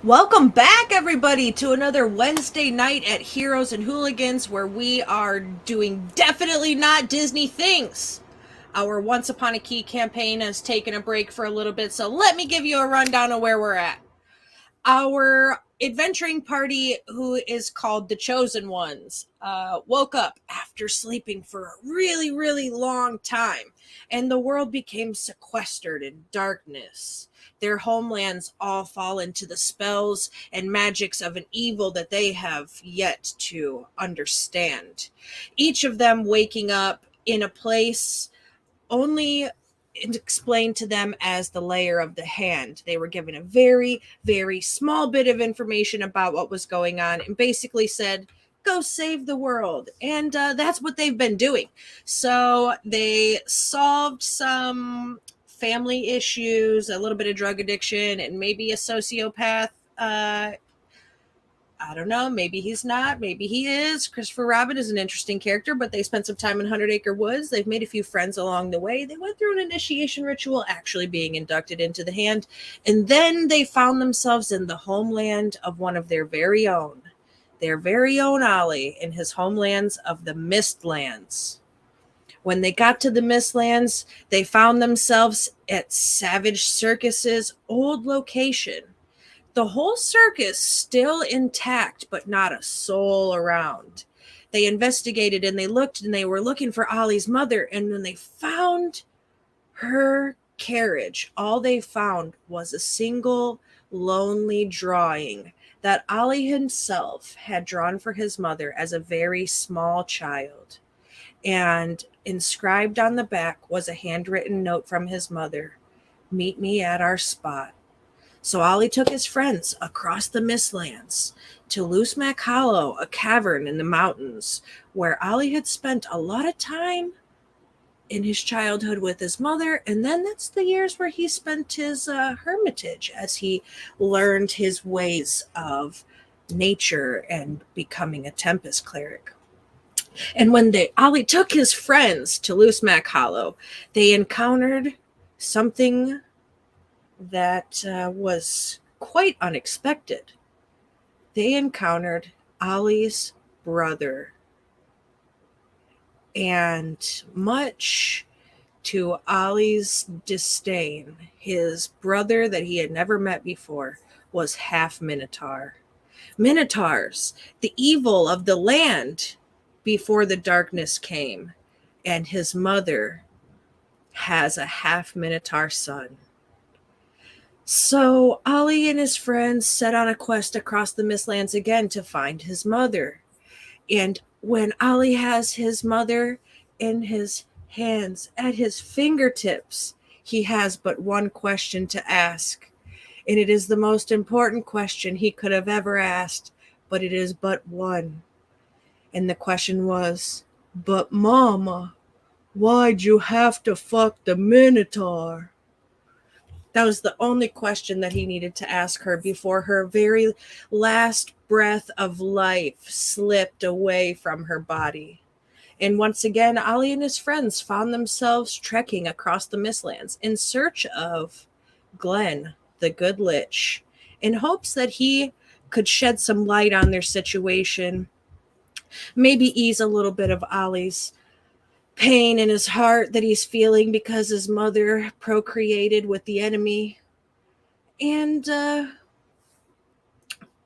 Welcome back, everybody, to another Wednesday night at Heroes and Hooligans, where we are doing definitely not Disney things. Our Once Upon a Key campaign has taken a break for a little bit, so let me give you a rundown of where we're at. Our adventuring party, who is called the Chosen Ones, woke up after sleeping for a really, really long time, and the world became sequestered in darkness. Their homelands all fall into the spells and magics of an evil that they have yet to understand. Each of them waking up in a place only explained to them as the layer of the hand. They were given a very, very small bit of information about what was going on and basically said, go save the world. And that's what they've been doing. So they solved some family issues, a little bit of drug addiction, and maybe a sociopath. I don't know. Maybe he's not. Maybe he is. Christopher Robin is an interesting character, but they spent some time in 100 Acre Woods. They've made a few friends along the way. They went through an initiation ritual, actually being inducted into the hand. And then they found themselves in the homeland of one of their very own Ollie, in his homelands of the Mistlands. When they got to the Mistlands, they found themselves at Savage Circus's old location. The whole circus still intact, but not a soul around. They investigated and they looked and they were looking for Ollie's mother. And when they found her carriage, all they found was a single lonely drawing that Ollie himself had drawn for his mother as a very small child. And inscribed on the back was a handwritten note from his mother: meet me at our spot. So Ollie took his friends across the Mistlands to Loosemack Hollow, a cavern in the mountains where Ollie had spent a lot of time in his childhood with his mother. And then that's the years where he spent his hermitage as he learned his ways of nature and becoming a Tempest cleric. And when Ollie took his friends to Loosemack Hollow, they encountered something that was quite unexpected. They encountered Ollie's brother. And much to Ollie's disdain, his brother that he had never met before was half Minotaur. Minotaurs, the evil of the land before the darkness came. And his mother has a half Minotaur son. So Ollie and his friends set on a quest across the Mistlands again to find his mother. And when Ollie has his mother in his hands, at his fingertips, he has but one question to ask. And it is the most important question he could have ever asked, but it is but one. And the question was, but Mama, why'd you have to fuck the Minotaur? That was the only question that he needed to ask her before her very last breath of life slipped away from her body. And once again, Ollie and his friends found themselves trekking across the Mistlands in search of Glenn, the Good Lich, in hopes that he could shed some light on their situation, maybe ease a little bit of Ollie's pain in his heart that he's feeling because his mother procreated with the enemy, and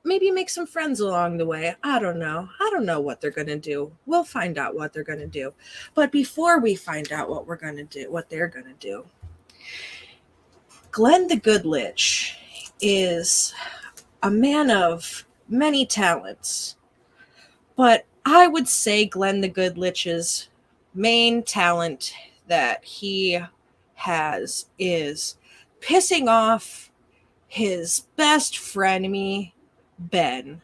maybe make some friends along the way. I don't know what they're going to do. We'll find out what they're going to do. But before we find out what they're going to do, Glenn the Good Lich is a man of many talents, but I would say Glenn the Good Lich's main talent that he has is pissing off his best frenemy, Benn.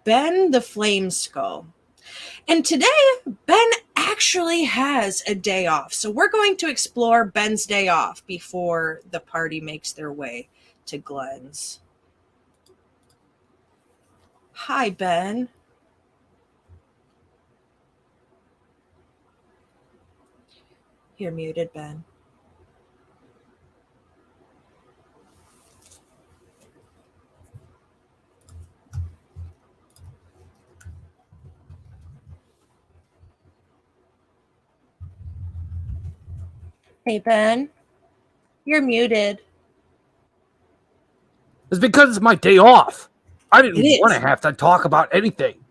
Benn the Flame Skull. And today, Benn actually has a day off. So we're going to explore Benn's day off before the party makes their way to Glenn's. Hi, Benn. You're muted, Benn. Hey, Ben, you're muted. It's because it's my day off. I It didn't want to is. have to talk about anything.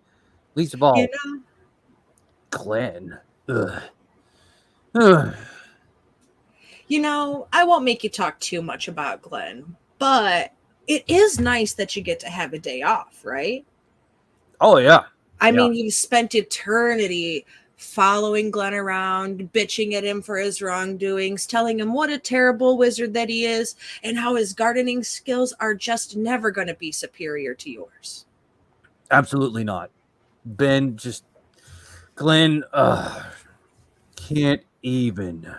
Least of all, You know, Glenn. Ugh. Ugh. I won't make you talk too much about Glenn, but it is nice that you get to have a day off, right? Oh, yeah. I Yeah. mean, you've spent eternity following Glenn around, bitching at him for his wrongdoings, telling him what a terrible wizard that he is, and how his gardening skills are just never going to be superior to yours. Absolutely not. Ben just. Glenn, can't even.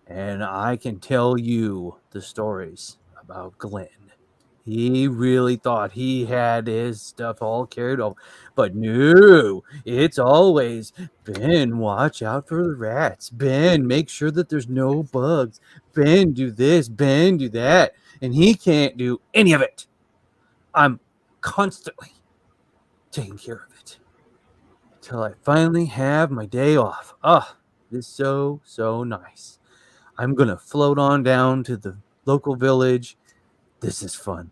And I can tell you the stories about Glenn. He really thought he had his stuff all carried over. But no, it's always, Ben, watch out for the rats. Ben, make sure that there's no bugs. Ben, do this. Ben, do that. And he can't do any of it. I'm constantly taking care of it until I finally have my day off. This is so nice. I'm going to float on down to the local village. This is fun.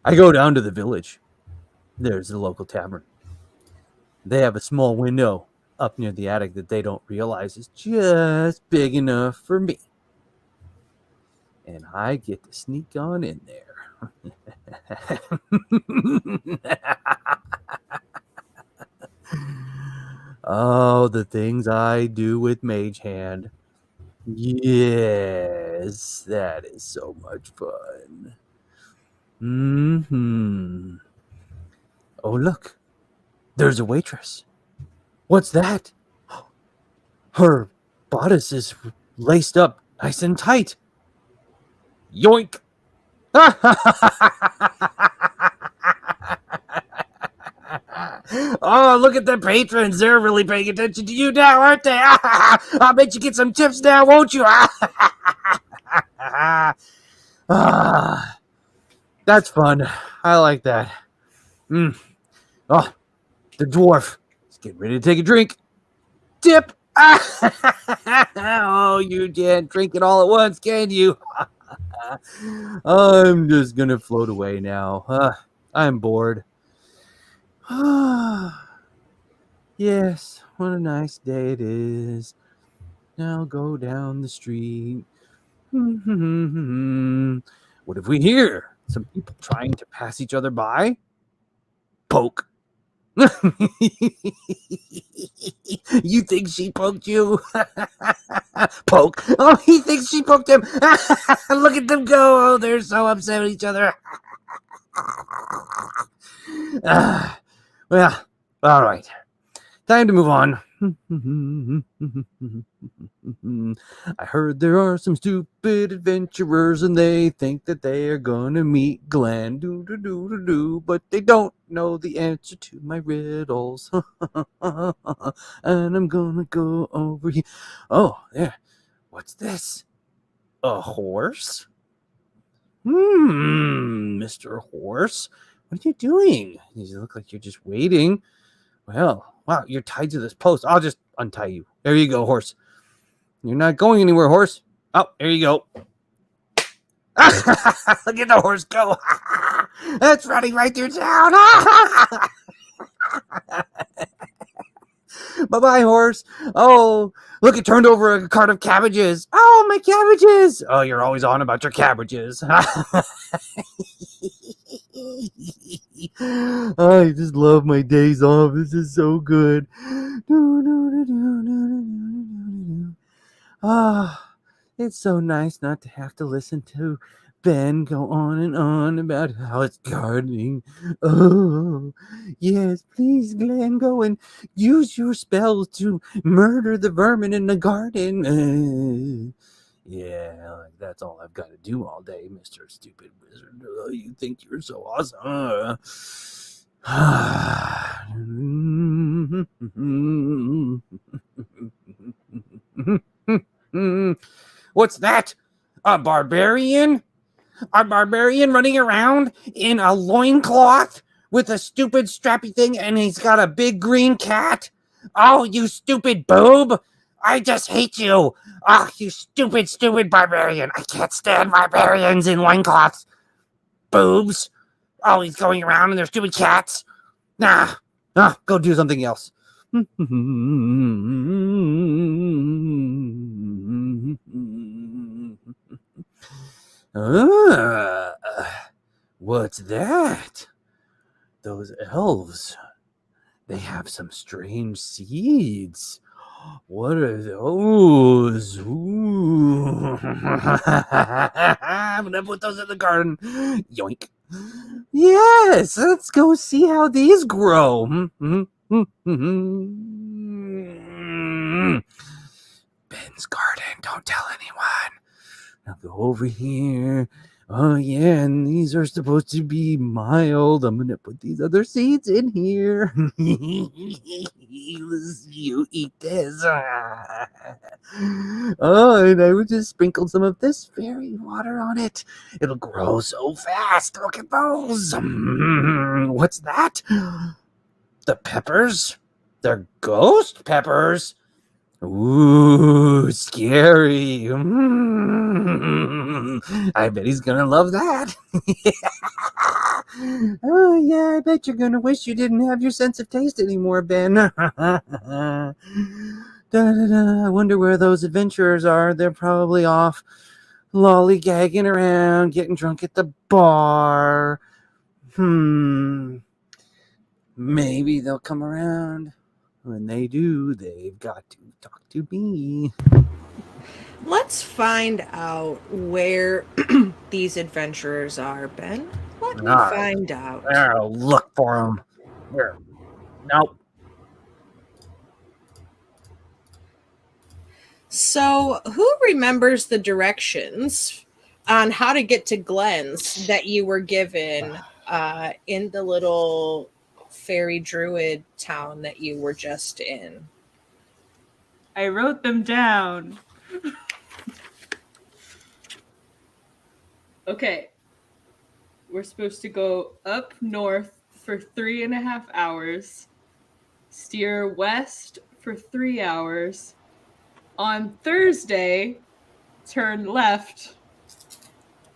I go down to the village. There's the local tavern. They have a small window up near the attic that they don't realize is just big enough for me. And I get to sneak on in there. Oh, the things I do with Mage Hand. Yes, that is so much fun. Oh, look. There's a waitress. What's that? Her bodice is laced up nice and tight. Yoink! Oh, look at the patrons. They're really paying attention to you now, aren't they? I'll bet you get some tips now, won't you? That's fun. I like that. Oh, the dwarf is getting ready to take a drink. Tip! Oh, you can't drink it all at once, can you? I'm just gonna float away now. I'm bored. Yes, what a nice day it is. Now go down the street. What if we hear some people trying to pass each other by? Poke. You think she poked you? Poke. Oh, he thinks she poked him. Look at them go. Oh, they're so upset with each other. Well, all right. Time to move on. I heard there are some stupid adventurers and they think that they are gonna meet Glenn. But they don't know the answer to my riddles. And I'm gonna go over here. Oh, yeah. What's this? A horse? Mr. Horse. What are you doing? You look like you're just waiting. Well, wow, you're tied to this post. I'll just untie you. There you go, horse. You're not going anywhere, horse. Oh, there you go. Look at the horse go. That's running right through town. Bye-bye, horse. Oh, look, it turned over a cart of cabbages. Oh, my cabbages. Oh, you're always on about your cabbages. I just love my days off. This is so good. It's so nice not to have to listen to Ben go on and on about how it's gardening. Oh, yes, please, Glenn, go and use your spells to murder the vermin in the garden. Yeah, that's all I've got to do all day, Mr. Stupid Wizard. You think you're so awesome. What's that? A barbarian? A barbarian running around in a loincloth with a stupid strappy thing and he's got a big green cat? Oh, you stupid boob! I just hate you. Ah, you stupid, stupid barbarian. I can't stand barbarians in loincloths. Boobs. Always going around and their stupid cats. Nah. Go do something else. What's that? Those elves. They have some strange seeds. What are those? Ooh. I'm gonna put those in the garden. Yoink. Yes, let's go see how these grow. Ben's garden. Don't tell anyone. Now go over here. Oh, yeah, and these are supposed to be mild. I'm going to put these other seeds in here. You eat this. Oh, and I would just sprinkle some of this fairy water on it. It'll grow so fast. Look at those. What's that? The peppers? They're ghost peppers. Ooh, scary. I bet he's gonna love that. Oh, yeah, I bet you're gonna wish you didn't have your sense of taste anymore, Ben. I wonder where those adventurers are. They're probably off lollygagging around, getting drunk at the bar. Maybe they'll come around. When they do, they've got to talk to me. Let's find out where these adventurers are, Ben. Let me find out. I'll look for them. Where? Nope. So, who remembers the directions on how to get to Glenn's that you were given in the little fairy druid town that you were just in? I wrote them down. Okay. We're supposed to go up north for 3.5 hours, steer west for 3 hours. On Thursday, turn left,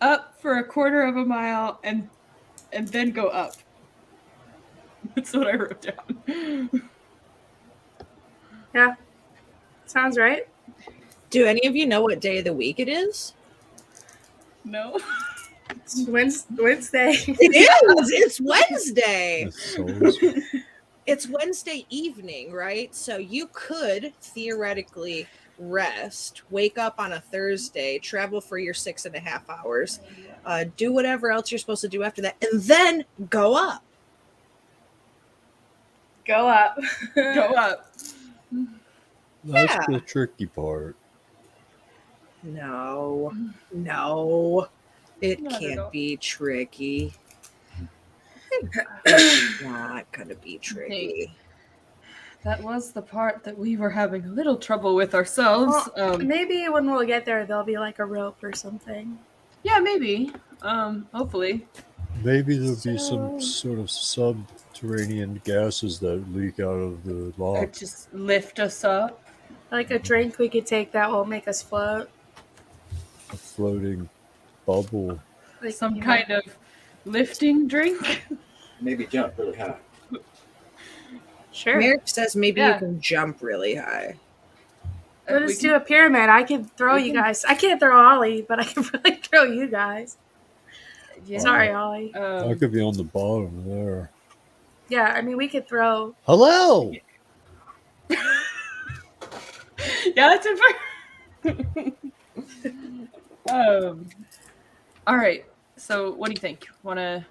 up for 1/4 mile, and then go up. That's what I wrote down. Yeah. Sounds right. Do any of you know what day of the week it is? No. It's Wednesday. It is. It's Wednesday. So It's Wednesday evening, right? So you could theoretically rest, wake up on a Thursday, travel for your 6.5 hours, do whatever else you're supposed to do after that, and then go up. Go up. Go up. that's Yeah. the tricky part. No, it Not at can't all. be tricky. It's not gonna be tricky. That was the part that we were having a little trouble with ourselves. Well, maybe when we'll get there, there'll be like a rope or something. Yeah, maybe. Hopefully. Maybe there'll be some So- sort of subterranean gases that leak out of the Or lock. just lift us up. Like a drink we could take that will make us float. A floating bubble. Like, Some you know. kind of lifting drink. Maybe jump really high. Sure. Merrick says maybe Yeah. you can jump really high. We'll We just can- do a pyramid. I can throw we you can- guys. I can't throw Ollie, but I can really throw you guys. Yeah. Sorry, Ollie. I could be on the bottom there. Yeah, I mean, we could throw. Hello! Yeah, that's it. All right. So, what do you think? Want to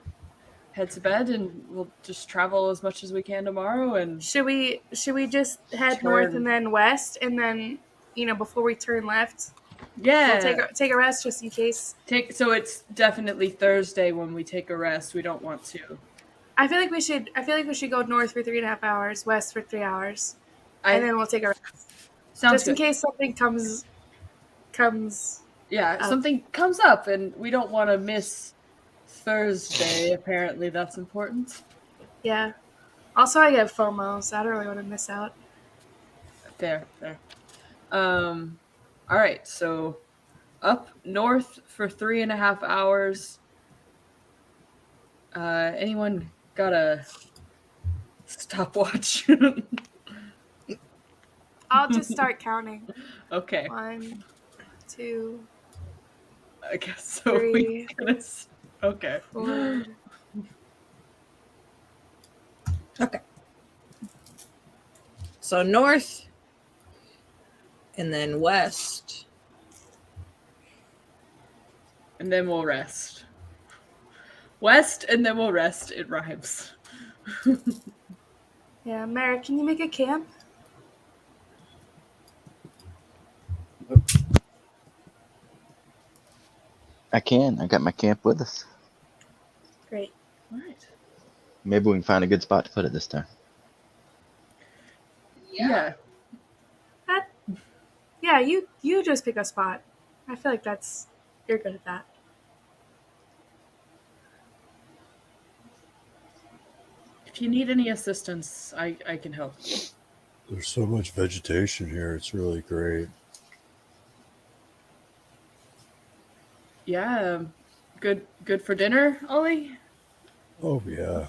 head to bed, and we'll just travel as much as we can tomorrow? And Should we just head Turn. north and then west, and then before we turn left, yeah, we'll take a rest just in case. So it's definitely Thursday when we take a rest. We don't want to. I feel like we should go north for 3.5 hours, west for 3 hours, and then we'll take a rest Sounds just in good. case something comes. Yeah, Oh. something comes up, and we don't want to miss Thursday. Apparently, that's important. Yeah. Also, I get FOMO, so I don't really want to miss out. Fair. All right, so up north for 3.5 hours. Anyone got a stopwatch? I'll just start counting. Okay, 1, 2, I guess so. 3, Okay. 4. Okay. So north and then west. And then we'll rest. West and then we'll rest. It rhymes. Yeah, Merrick, can you make a camp? I can. I got my camp with us. Great. All right. Maybe we can find a good spot to put it this time. Yeah. Yeah, you just pick a spot. I feel like you're good at that. If you need any assistance, I can help. There's so much vegetation here. It's really great. Yeah. Good for dinner, Ollie? Oh, yeah.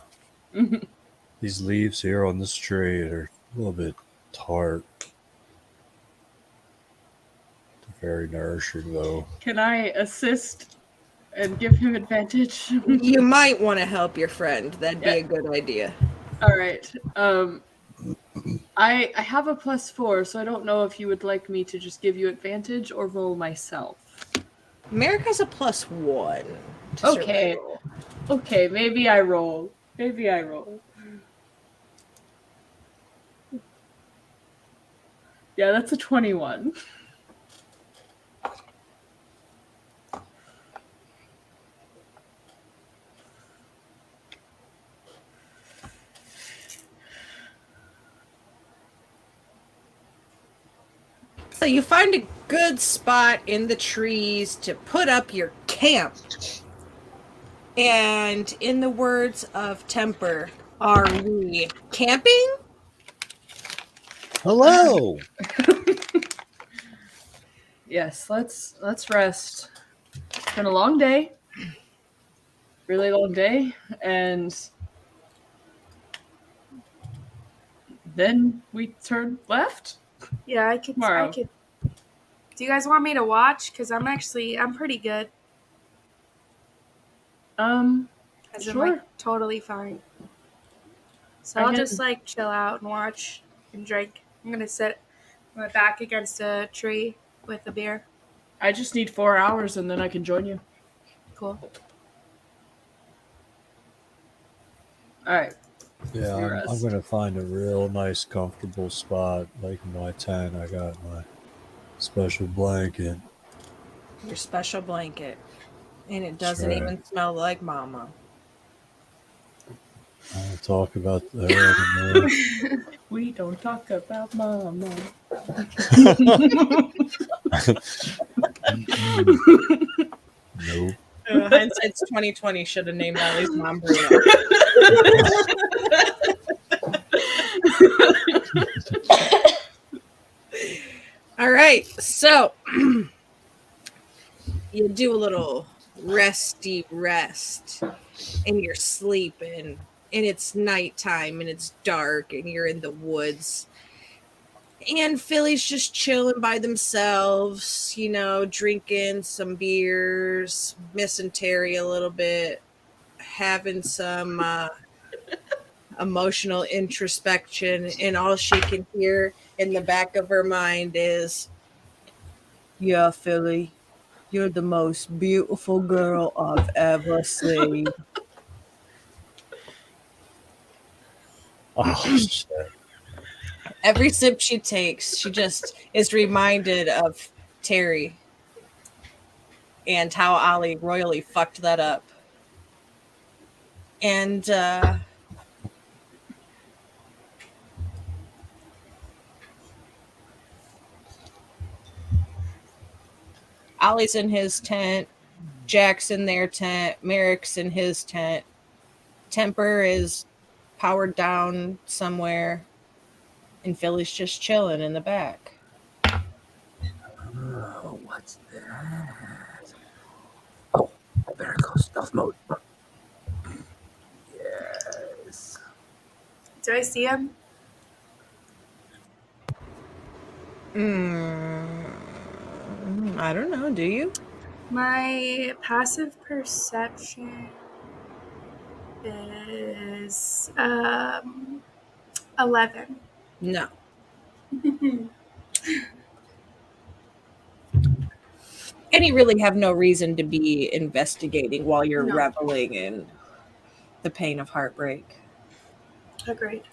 These leaves here on this tree are a little bit tart. They're very nourishing, though. Can I assist and give him advantage? You might want to help your friend. That'd be a good idea. All right. I have a +4, so I don't know if you would like me to just give you advantage or roll myself. Merrick has a +1. to Okay. survival. Okay, maybe I roll. Yeah, that's a 21. So you find a good spot in the trees to put up your camp. And in the words of Temper, are we camping? Hello! Yes, let's rest. It's been a long day. Really long day. And then we turn left? Yeah, I could. Tomorrow. Do you guys want me to watch? Because I'm pretty good. As in, Sure. totally fine. So I I'll can- just chill out and watch and drink. I'm gonna sit my back against a tree with a beer. I just need 4 hours and then I can join you. Cool. All right. Yeah, Your I'm rest. going to find a real nice, comfortable spot. Like in my tent, I got my special blanket. Your special blanket. And it That's doesn't right. even smell like mama. I'll talk about that in a minute. We don't talk about mama. Nope. Hindsight's 2020 should have named Ollie's mom Bruno. All right, so you do a little resty rest and you're sleeping and it's nighttime and it's dark and you're in the woods and Philly's just chilling by themselves, drinking some beers, missing Terry a little bit, having some emotional introspection, and all she can hear in the back of her mind is, "Yeah, Philly, you're the most beautiful girl I've ever seen." Oh, shit. Every sip she takes, she just is reminded of Terry and how Ollie royally fucked that up. And Ollie's in his tent, Jack's in their tent, Merrick's in his tent. Temper is powered down somewhere, and Philly's just chilling in the back. What's that? Oh, I better go stealth mode. Yes. Do I see him? I don't know. Do you? My passive perception is 11. No. And you really have no reason to be investigating while you're No. reveling in the pain of heartbreak. Agreed.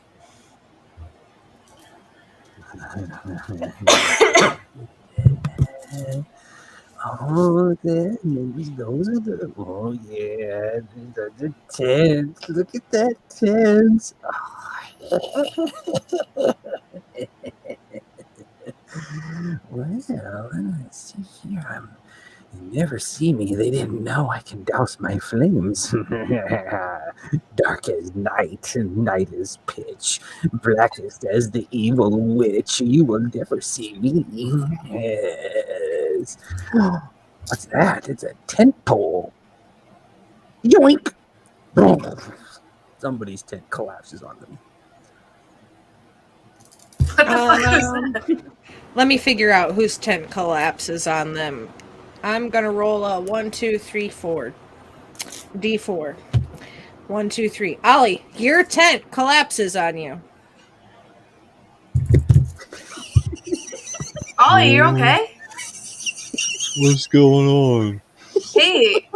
Oh, those are the. Oh, yeah. These are the tents. Look at that tent. Well, let's see here. You never see me. They didn't know I can douse my flames. Dark as night, and night as pitch. Blackest as the evil witch. You will never see me. Yes. What's that? It's a tent pole. Yoink! Somebody's tent collapses on them. What the fuck is that? Let me figure out whose tent collapses on them. I'm gonna roll a 1, 2, 3, 4. D4. 1, 2, 3. Ollie, your tent collapses on you. Ollie, you okay? What's going on? Hey,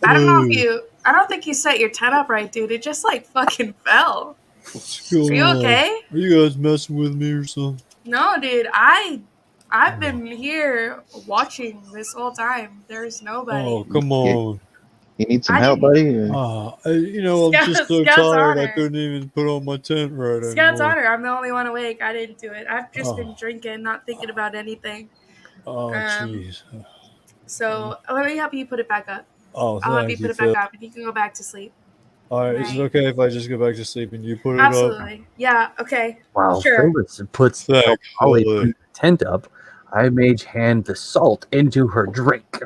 I don't think you set your tent up right, dude. It just like fucking fell. What's going Are you on? okay? Are you guys messing with me or something? No, dude. I've been here watching this whole time. There's nobody. Oh, come on. You need some I help, didn't- buddy? I'm just so Scout's tired I honor. couldn't even put on my tent right Scout's anymore. honor. I'm the only one awake. I didn't do it. I've just been Oh. drinking, not thinking about anything. Oh, jeez. So let me help you put it back up. Oh, I'll help you thank put you, it back Phil. up, and you can go back to sleep. All right, is it Right. okay if I just go back to sleep and you put it up? Absolutely. Yeah. Okay. While Sure. Phyllis puts Thanks, Ollie Philly. the tent up, I mage hand the salt into her drink.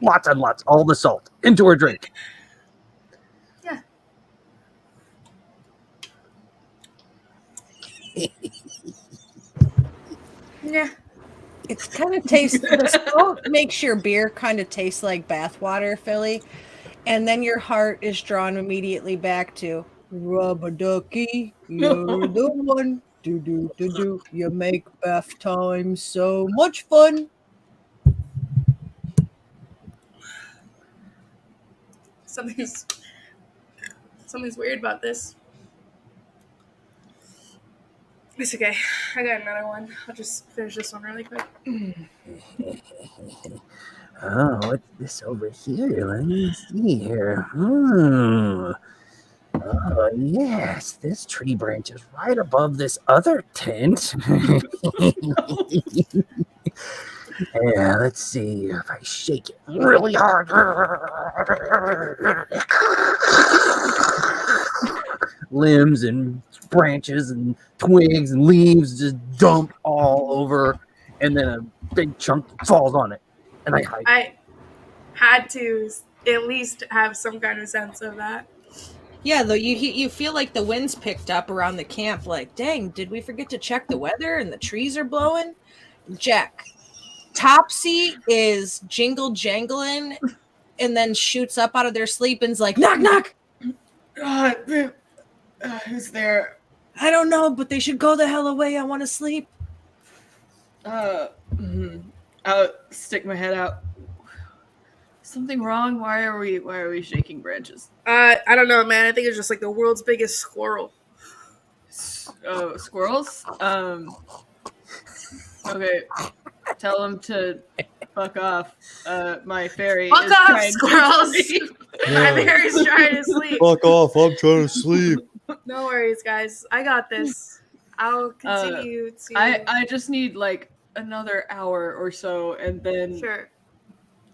Lots and lots, all the salt into her drink. Yeah. It's kind of tastes. The salt makes your beer kind of taste like bathwater, Philly, and then your heart is drawn immediately back to rubber ducky. You're the one. Do do do do. You make bath time so much fun. Something's weird about this. It's okay. I got another one. I'll just finish this one really quick. Oh, what's this over here? Let me see here. Oh, yes, this tree branch is right above this other tent. Yeah, let's see if I shake it really hard. Limbs and branches and twigs and leaves just dump all over, and then a big chunk falls on it. And I hide. I had to at least have some kind of sense of that. Yeah, though you feel like the wind's picked up around the camp. Like, dang, did we forget to check the weather? And the trees are blowing. Jack, Topsy is jingle jangling, and then shoots up out of their sleep and's like, knock knock. Who's there? I don't know, but they should go the hell away. I want to sleep. I'll stick my head out. Something wrong? Why are we shaking branches? I don't know, man. I think it's just like the world's biggest squirrel. Squirrels? Okay. Tell them to fuck off. My fairy Fuck is off, trying squirrels! to sleep. My bear's trying to sleep. Fuck off, I'm trying to sleep. No worries, guys. I got this. I'll continue to. I just need like another hour or so, and then Sure.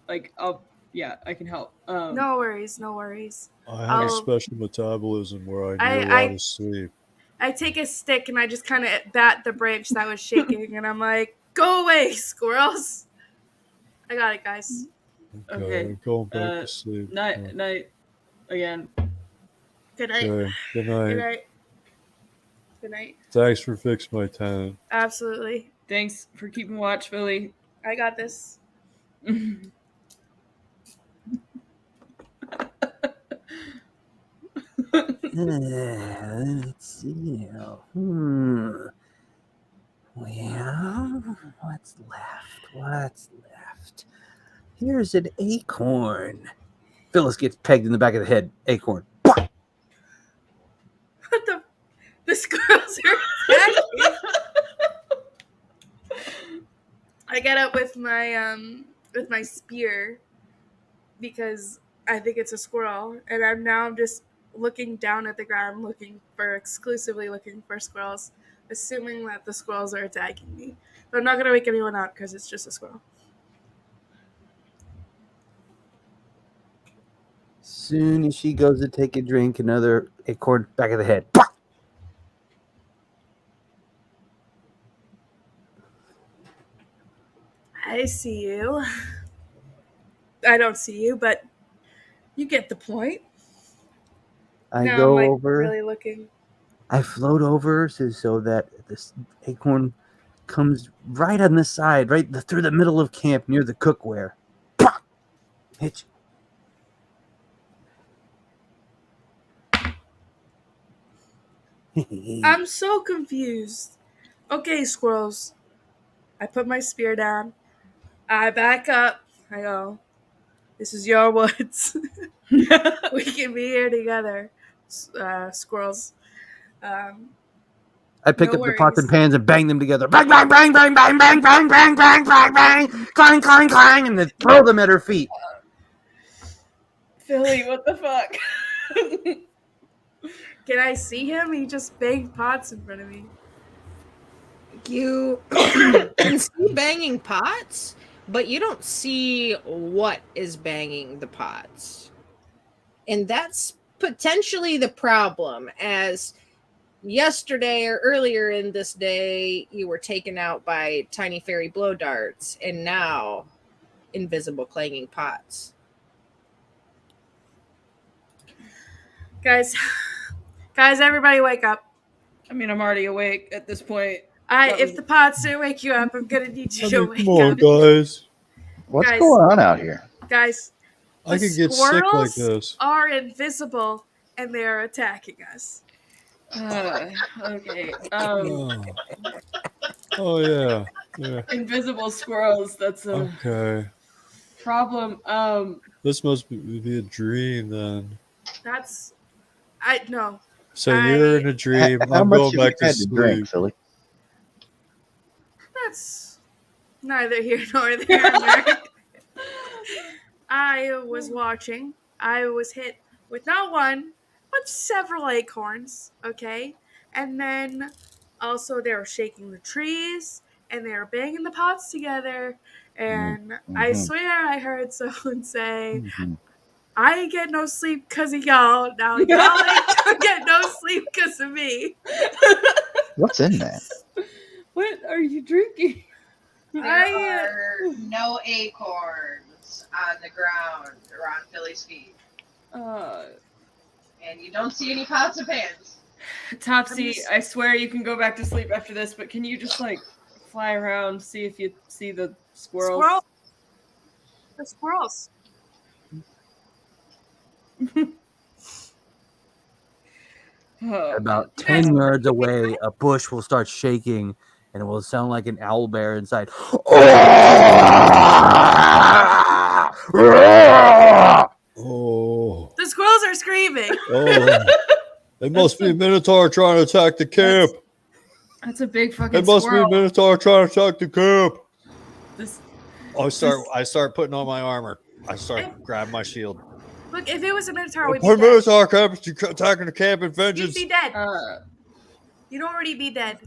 like I can help. No worries. No worries. I have a I'll- special metabolism where I need a I- lot of sleep. I take a stick and I just kind of bat the branch that was shaking, and I'm like, "Go away, squirrels!" I got it, guys. Okay. I'm going back Uh, to sleep. Night again. Good night. Okay. Good Good night. night. Good night. Thanks for fixing my tent. Absolutely. Thanks for keeping watch, Philly. I got this. Let's see now. Well, what's left? Here's an acorn. Phyllis gets pegged in the back of the head. Acorn. What the squirrels are attacking. I get up with my spear because I think it's a squirrel, and I'm just looking down at the ground, exclusively looking for squirrels, assuming that the squirrels are attacking me. But I'm not gonna wake anyone up because it's just a squirrel. Soon as she goes to take a drink, another acorn back of the head. I see you. I don't see you, but you get the point. I Now go I'm over. really looking. I float over so that this acorn comes right on the side, right through the middle of camp near the cookware. Hit you. I'm so confused. Okay, squirrels. I put my spear down. I back up. I go, this is your woods. We can be here together, squirrels. I pick No up the pots and worries. pans and bang them together. Bang, bang, bang, bang, bang, bang, bang, bang, bang, bang, bang, clang, clang, clang, and then throw them at her feet. Philly, what the fuck? Can I see him? He just banged pots in front of me. You can see banging pots, but you don't see what is banging the pots. And that's potentially the problem, as yesterday or earlier in this day, you were taken out by tiny fairy blow darts, and now invisible clanging pots. Guys, everybody wake up. I mean, I'm already awake at this point. If the pots didn't wake you up, I'm gonna need you to wake Come on, up. guys. What's Guys. going on out here? Guys, I the could get sick like squirrels this. are invisible and they are attacking us. Okay. Oh yeah. Yeah. Invisible squirrels. That's a Okay. problem. This must be a dream then. No. So you're in a dream. How I'm much going have back you to had to sleep. drink, Philly? That's neither here nor there. I was watching. I was hit with not one, but several acorns, okay? And then also they were shaking the trees and they were banging the pots together. And I swear I heard someone say, I ain't get no sleep because of y'all. Now y'all ain't gonna get no sleep because of me. What's in that? What are you drinking? There are no acorns on the ground around Philly's feet. And you don't see any pots and pans. Topsy, I swear you can go back to sleep after this, but can you just fly around, see if you see the squirrels? The squirrels. About 10 yards away, a bush will start shaking, and it will sound like an owl bear inside. Oh. The squirrels are screaming. Oh. It must be a minotaur trying to attack the camp. That's a big fucking It must squirrel. be a minotaur trying to attack the camp. This, I start putting on my armor. I start grabbing my shield. Look, if it was a minotaur, we'd be Put dead. minotaur camp attacking the camp in You'd vengeance. be dead. You'd already be dead.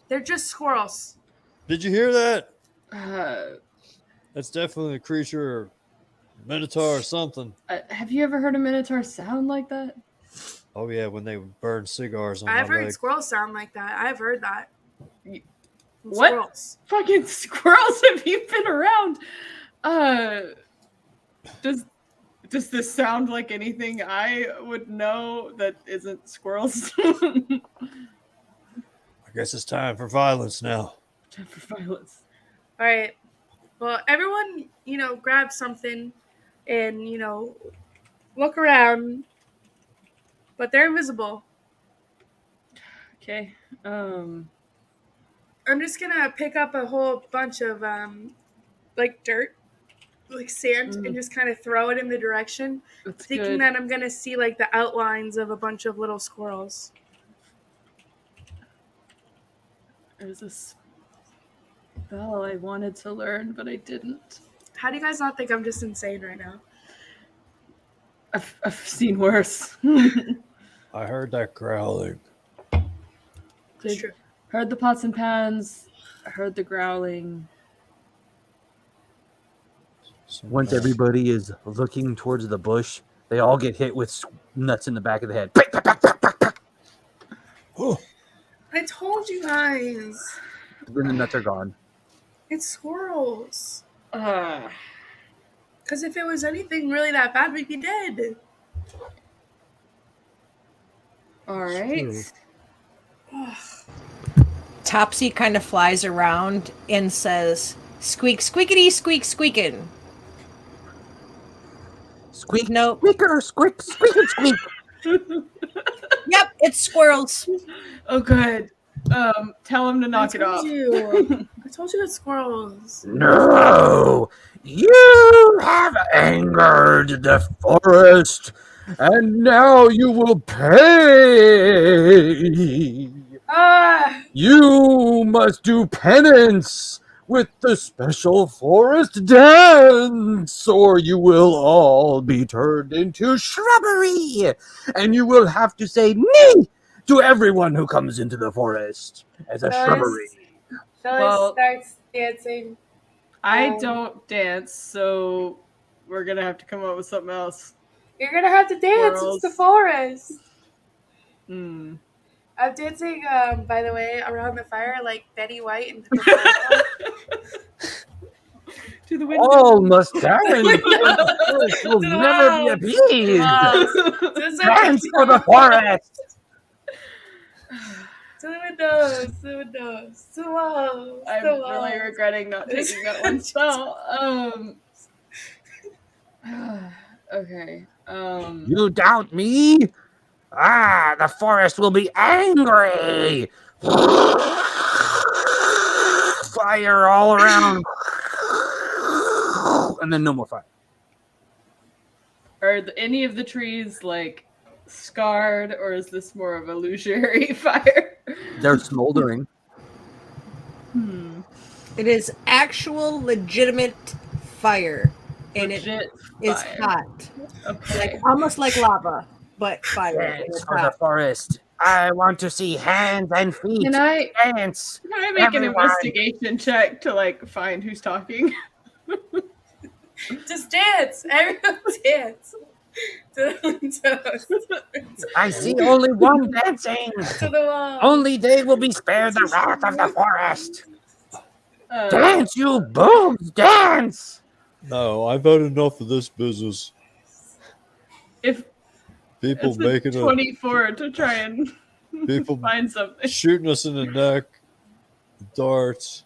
They're just squirrels. Did you hear that? That's definitely a creature, or minotaur or something. Have you ever heard a minotaur sound like that? Oh yeah, when they burn cigars on I've my heard leg. squirrels sound like that. I've heard that. What? Squirrels. Fucking squirrels have you been around? Does this sound like anything I would know that isn't squirrels? I guess it's time for violence now. Time for violence. All right. Well, everyone, grab something and, look around. But they're invisible. Okay. I'm just gonna pick up a whole bunch of dirt, like sand, and just kind of throw it in the direction, That's thinking good. that I'm gonna see like the outlines of a bunch of little squirrels. There's a spell I wanted to learn, but I didn't. How do you guys not think I'm just insane right now? I've seen worse. I heard that growling. It's true. Heard the pots and pans. Heard the growling. Once everybody is looking towards the bush, they all get hit with nuts in the back of the head. Oh, I told you guys. Then the nuts are gone. It's squirrels. Because if it was anything really that bad, we'd be dead. All right. Topsy kind of flies around and says, "Squeak, squeakity, squeak, squeakin'." Squeak, Nope. squeaker, squeak, squeak, squeak. Yep, it's squirrels. Oh, good. Tell him to knock it off. I told you it's squirrels. No, you have angered the forest, and now you will pay. You must do penance with the special forest dance, or you will all be turned into shrubbery, and you will have to say me to everyone who comes into the forest as a shrubbery. Well, starts dancing. I don't dance, so we're gonna have to come up with something else. You're gonna have to dance. Squirrels. It's the forest. Hmm. I'm dancing, by the way, around the fire like Betty White and To the window. All must dance, or the forest will To the never be walls. appeased. Dance for the forest. To the windows, to the windows, to the walls. I'm to the walls. really regretting not taking that one spell. Okay. You doubt me? The forest will be angry. Fire all around. And then no more fire. Are any of the trees like scarred, or is this more of a illusory fire? They're smoldering. It is actual legitimate fire. And Legit it's fire. hot. Okay. Like almost like lava, but fire. and Dance it's for the hot. forest. I want to see hands and feet. Can I Dance. make an Everyone. investigation check to like find who's talking? Just dance. Everyone dance. To the windows. I see only one dancing. To the wall. Only they will be spared the wrath of the forest. Uh, Dance, you boobs, dance! no, I've had enough of this business. If People it's a making 24 to try and people find something. shooting us in the neck, with darts,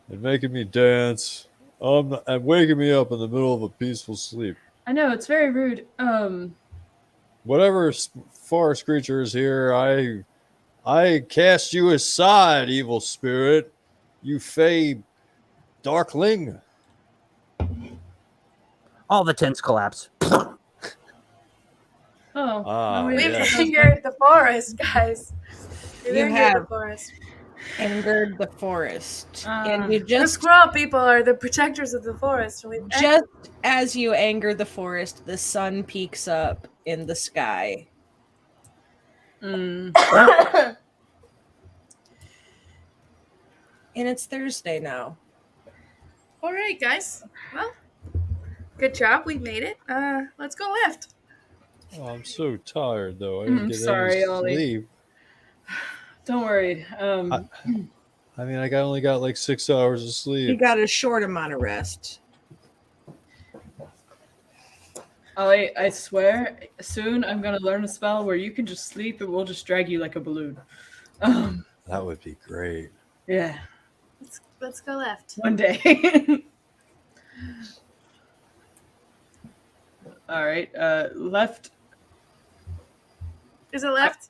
and making me dance, and waking me up in the middle of a peaceful sleep. I know it's very rude. Whatever forest creature is here, I cast you aside, evil spirit, you fey darkling. All the tents collapse. We've yeah. angered the forest, guys. We've You angered have. the forest. Angered the forest. And you The just squirrel people are the protectors of the forest. And we've just as you anger the forest, the sun peaks up in the sky. Mm. And it's Thursday now. All right, guys. Well, good job. We made it. Let's go lift. Oh, I'm so tired, though. I didn't get Sorry, any Ollie. sleep. Don't worry. I mean, I only got like 6 hours of He sleep. got a short amount of rest. I swear, soon I'm gonna learn a spell where you can just sleep and we'll just drag you like a balloon. That would be great. Yeah, Let's go left. one day. All right, left. Is it left?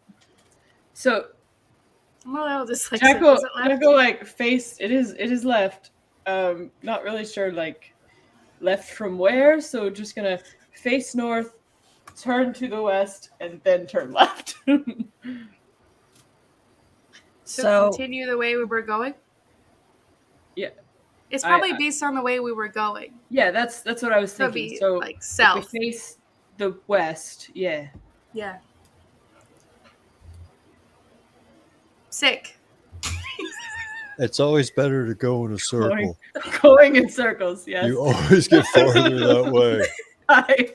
So I'm a little dyslexic. Tackle, Is it left? tackle, like face. It is left. Not really sure, like left from where. So just gonna face north, turn to the west, and then turn left. So continue the way we were going? Yeah. It's probably based on the way we were going. Yeah, that's what I was So thinking. be So like south. if we face the west. Yeah. Yeah. Sick. It's always better to go in a circle. Going in circles. Yes. You always get farther that way. I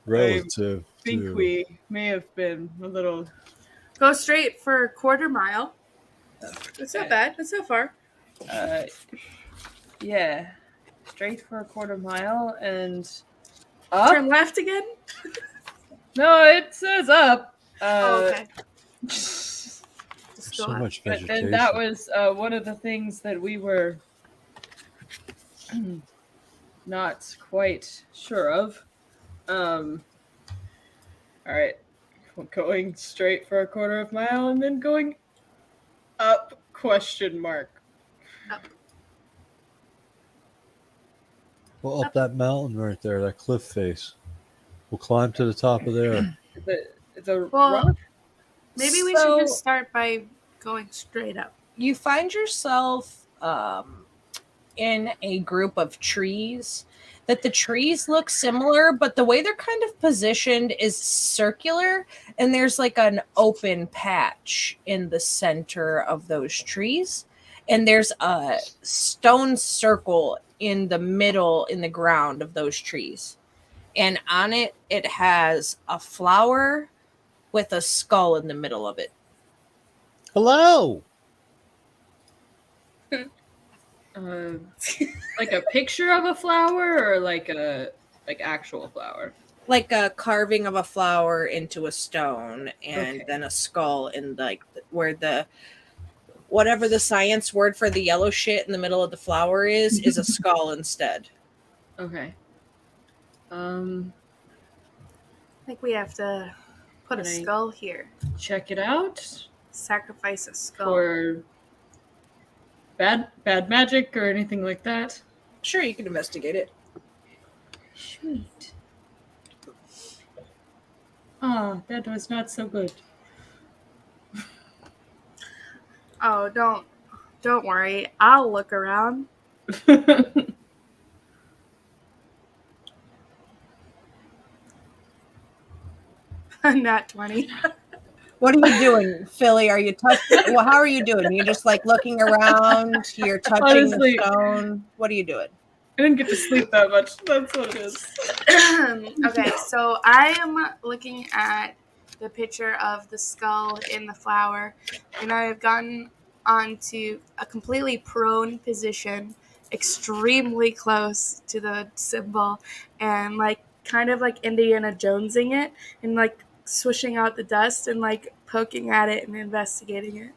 Relative. think to... we may have been a little. Go straight for a quarter mile. That's not bad. That's not far. Yeah. Straight for a quarter mile and up. Turn left again? No, it says up. Okay. So much But vegetation. then that was one of the things that we were not quite sure of. All right, going straight for a quarter of a mile and then going up? Question mark. Up. Well, up that mountain right there, that cliff face. We'll climb to the top of there. The Well, rock. maybe we should just start by going straight up. You find yourself in a group of trees that the trees look similar, but the way they're kind of positioned is circular, and there's like an open patch in the center of those trees, and there's a stone circle in the middle in the ground of those trees, and on it it has a flower with a skull in the middle of it. Hello. Like a picture of a flower or like actual flower? Like a carving of a flower into a stone, and then a skull in like where the whatever the science word for the yellow shit in the middle of the flower is a skull instead. Okay. I think we have to put a skull here. Check it out. Sacrifice a skull. For bad magic or anything like that? Sure, you can investigate it. Sweet. Ah, that was not so good. Oh, don't worry. I'll look around. Not 20. What are you doing, Philly? Are you touching? Well, how are you doing? You're just like looking around. You're touching Honestly, the stone. What are you doing? I didn't get to sleep that much. That's what it is. Okay, so I am looking at the picture of the skull in the flower, and I have gotten onto a completely prone position, extremely close to the symbol, and like kind of like Indiana Jonesing it, and like swishing out the dust and like poking at it and investigating it.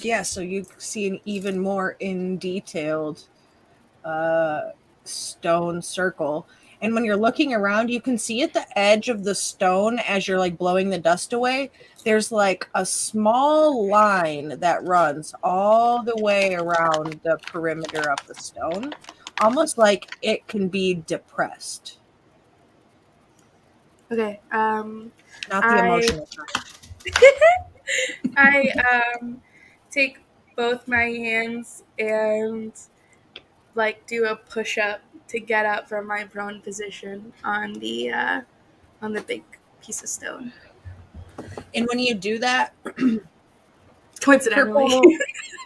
Yeah, so you see an even more detailed stone circle, and when you're looking around, you can see at the edge of the stone, as you're like blowing the dust away, there's like a small line that runs all the way around the perimeter of the stone, almost like it can be depressed. Okay, not the emotional kind. I take both my hands and like do a push-up to get up from my prone position on the big piece of stone. And when you do that, coincidentally,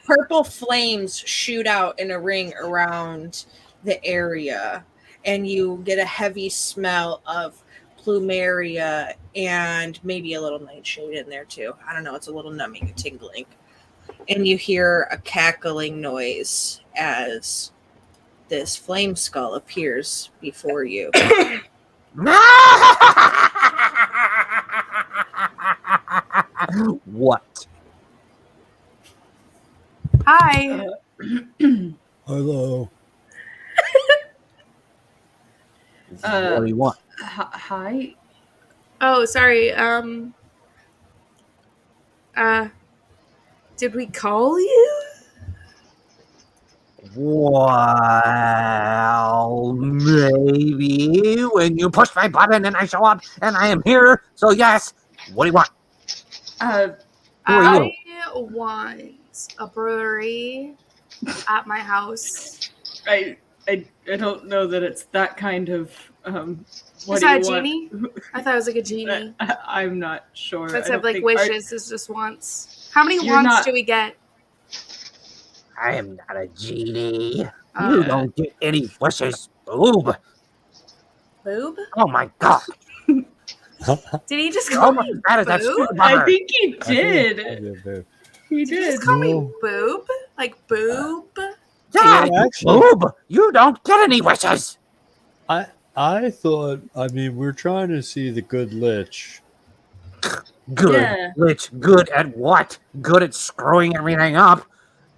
purple flames shoot out in a ring around the area, and you get a heavy smell of plumeria and maybe a little nightshade in there too. I don't know. It's a little numbing and tingling. And you hear a cackling noise as this flame skull appears before you. What? Hi. Hello. What do you want? Hi. Oh, sorry. Did we call you? Well, maybe when you push my button and I show up and I am here. So yes. What do you want? Who are you? I want a brewery at my house. I don't know that it's that kind of. What Is do that a you want? genie? I thought it was like a genie. I'm not sure. Let's I have don't like think- wishes. Is just wants. How many You're wants not- do we get? I am not a genie. Oh. You don't get any wishes, boob. Boob? Oh my god. Did he just call Almost me as bad as that boob? stupid I bummer. think he I think did. I did, babe. He Did he did. just call me No. boob? Like boob? Yeah, Well, actually- boob. You don't get any wishes. I thought, I mean, we're trying to see the good lich. Good. Yeah. Lich, good at what? Good at screwing everything up.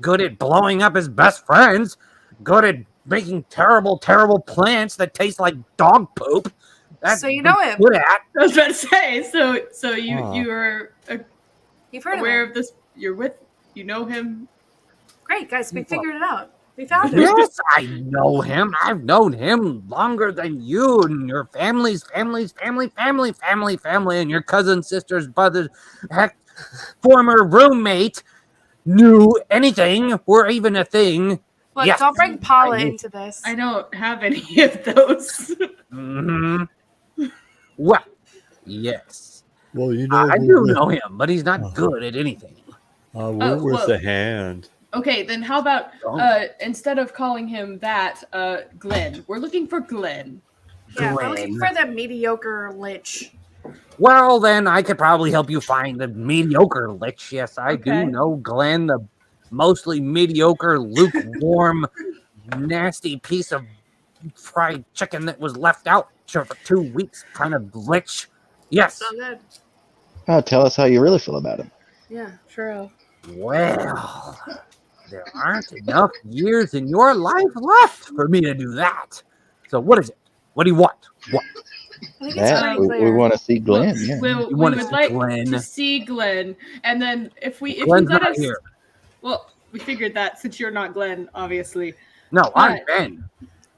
Good at blowing up his best friends. Good at making terrible, terrible plants that taste like dog poop. That's So you know what he's him. Good at. I was about to say. So you Huh. you are You've heard aware of him. of this. You're with. You know him. Great, guys. We figured it out. We found him. Yes, I know him. I've known him longer than you and your family, and your cousin, sisters, brothers, heck, former roommate knew anything or even a thing. Look, Yes. don't bring Paula I- into this. I don't have any of those. hmm Well, yes, Well, you know, I we're do with, know him, but he's not Oh. good at anything. we're Oh, with well- the hand. Okay, then how about Oh. instead of calling him that, Glenn? We're looking for Glenn. Yeah, we're looking Glenn. for the mediocre lich. Well, then I could probably help you find the mediocre lich. Yes, I Okay. do know Glenn, the mostly mediocre, lukewarm, nasty piece of fried chicken that was left out for 2 weeks kind of lich. Yes. So good. Oh, tell us how you really feel about him. Yeah, true. Well, there aren't enough years in your life left for me to do that. So what is it? What do you want? What? I think it's That pretty we clear. want to see Glenn. Yeah. You We wanna would see like Glenn? to see Glenn, and then if you Glenn's let not us, here. well, we figured that since you're not Glenn, obviously. No, I'm But- Ben.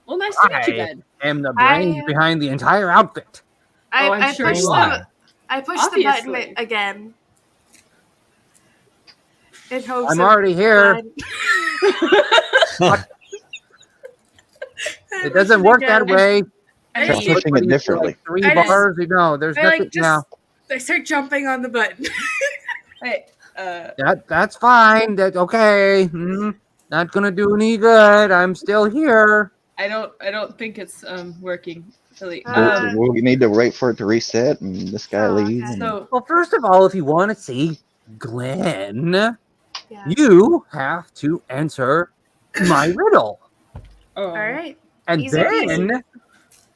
Well, nice to meet you, I- Ben. am the brains I- behind the entire outfit. Oh, I'm I sure pushed you the are. I pushed the button Obviously. again. In hopes I'm of already here. blood. It doesn't work that way. I Try mean, pushing it differently. Like 3 I just- bars, you know, there's I nothing. like No, just I start jumping on the button. hey, that's fine. That's okay. Not gonna do any good. I'm still here. I don't think it's working, Philly. Uh, We need to wait for it to reset, and this guy Oh, leaves. okay. And So Well, first of all, if you want to see Glenn, Yeah. you have to answer my riddle, oh, All right. and Easy then peasy.